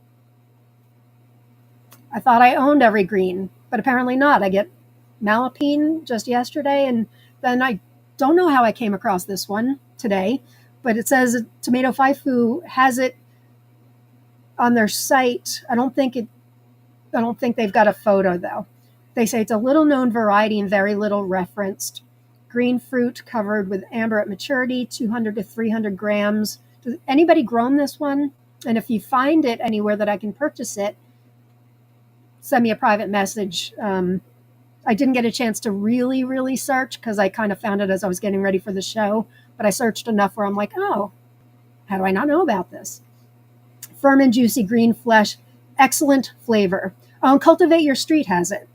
I thought I owned every green, but apparently not. I get Malapine just yesterday, and then I don't know how I came across this one today, but it says Tomato Faifu has it on their site. I don't think they've got a photo though. They say it's a little known variety and very little referenced. Green fruit covered with amber at maturity, 200 to 300 grams. Does anybody grown this one? And if you find it anywhere that I can purchase it, send me a private message. I didn't get a chance to really search because I kind of found it as I was getting ready for the show, but I searched enough where I'm like, oh, how do I not know about this? Firm and juicy green flesh, excellent flavor. Oh, and Cultivate Your Street has it.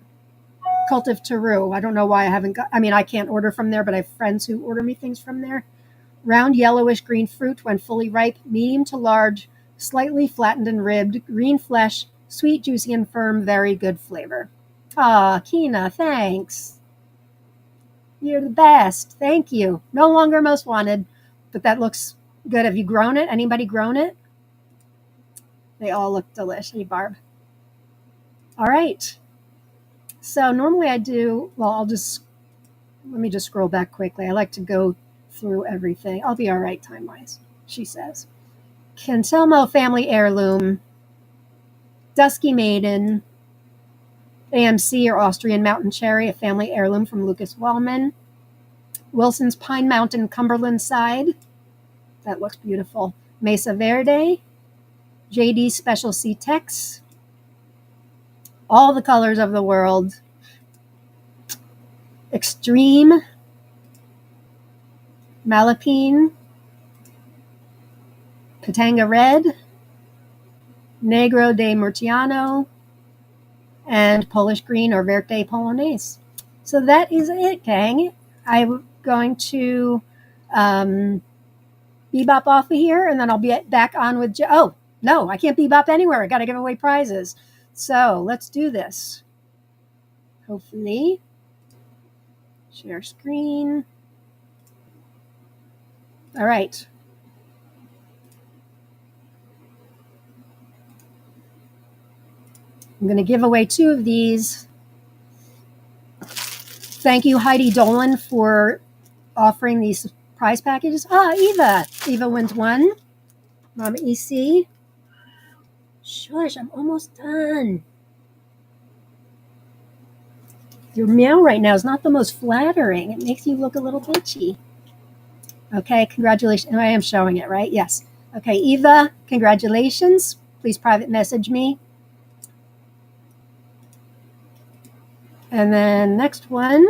Cultiv Taru. I don't know why I haven't got, I can't order from there, but I have friends who order me things from there. Round yellowish green fruit when fully ripe, medium to large, slightly flattened and ribbed, green flesh, sweet, juicy, and firm, very good flavor. Ah, Kina, thanks. You're the best. Thank you. No longer most wanted, but that looks good. Have you grown it? Anybody grown it? They all look delicious. Hey, Barb. All right. So normally let me just scroll back quickly. I like to go through everything. I'll be all right time-wise, she says. Cantelmo Family Heirloom, Dusky Maiden, AMC or Austrian Mountain Cherry, a family heirloom from Lucas Wellman. Wilson's Pine Mountain Cumberland Side. That looks beautiful. Mesa Verde. JD Special C-Tex. All the colors of the world. Extreme. Malapine. Katanga Red. Negro de Murciano. And Polish Green or Verte Polonaise. So that is it, gang. I'm going to bebop off of here, and then I'll be back on with oh, no, I can't bebop anywhere. I got to give away prizes. So let's do this. Hopefully. Share screen. All right. I'm going to give away 2 of these. Thank you, Heidi Dolan, for offering these prize packages. Eva. Eva wins 1. Mama EC. Shush, I'm almost done. Your meow right now is not the most flattering. It makes you look a little bitchy. Okay, congratulations. I am showing it, right? Yes. Okay, Eva, congratulations. Please private message me. And then next one.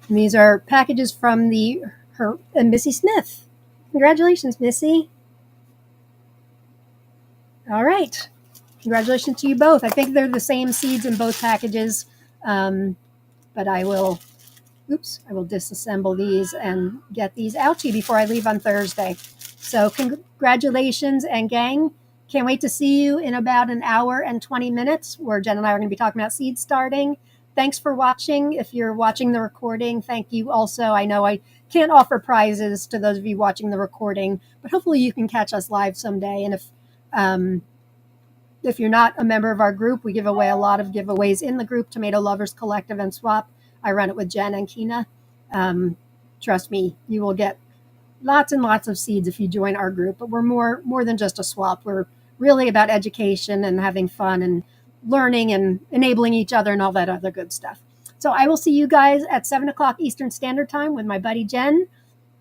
And these are packages from Missy Smith. Congratulations, Missy. All right. Congratulations to you both. I think they're the same seeds in both packages, but I will disassemble these and get these out to you before I leave on Thursday. So congratulations, and gang, can't wait to see you in about an hour and 20 minutes where Jen and I are going to be talking about seed starting. Thanks for watching. If you're watching the recording, thank you also. I know I can't offer prizes to those of you watching the recording, but hopefully you can catch us live someday. And if you're not a member of our group, we give away a lot of giveaways in the group, Tomato Lovers Collective and Swap. I run it with Jen and Kina. Trust me, you will get lots and lots of seeds if you join our group. But we're more than just a swap. We're really about education and having fun and learning and enabling each other and all that other good stuff. So I will see you guys at 7 o'clock Eastern Standard Time with my buddy Jen.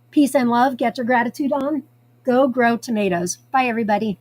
Peace and love. Get your gratitude on. Go grow tomatoes. Bye, everybody.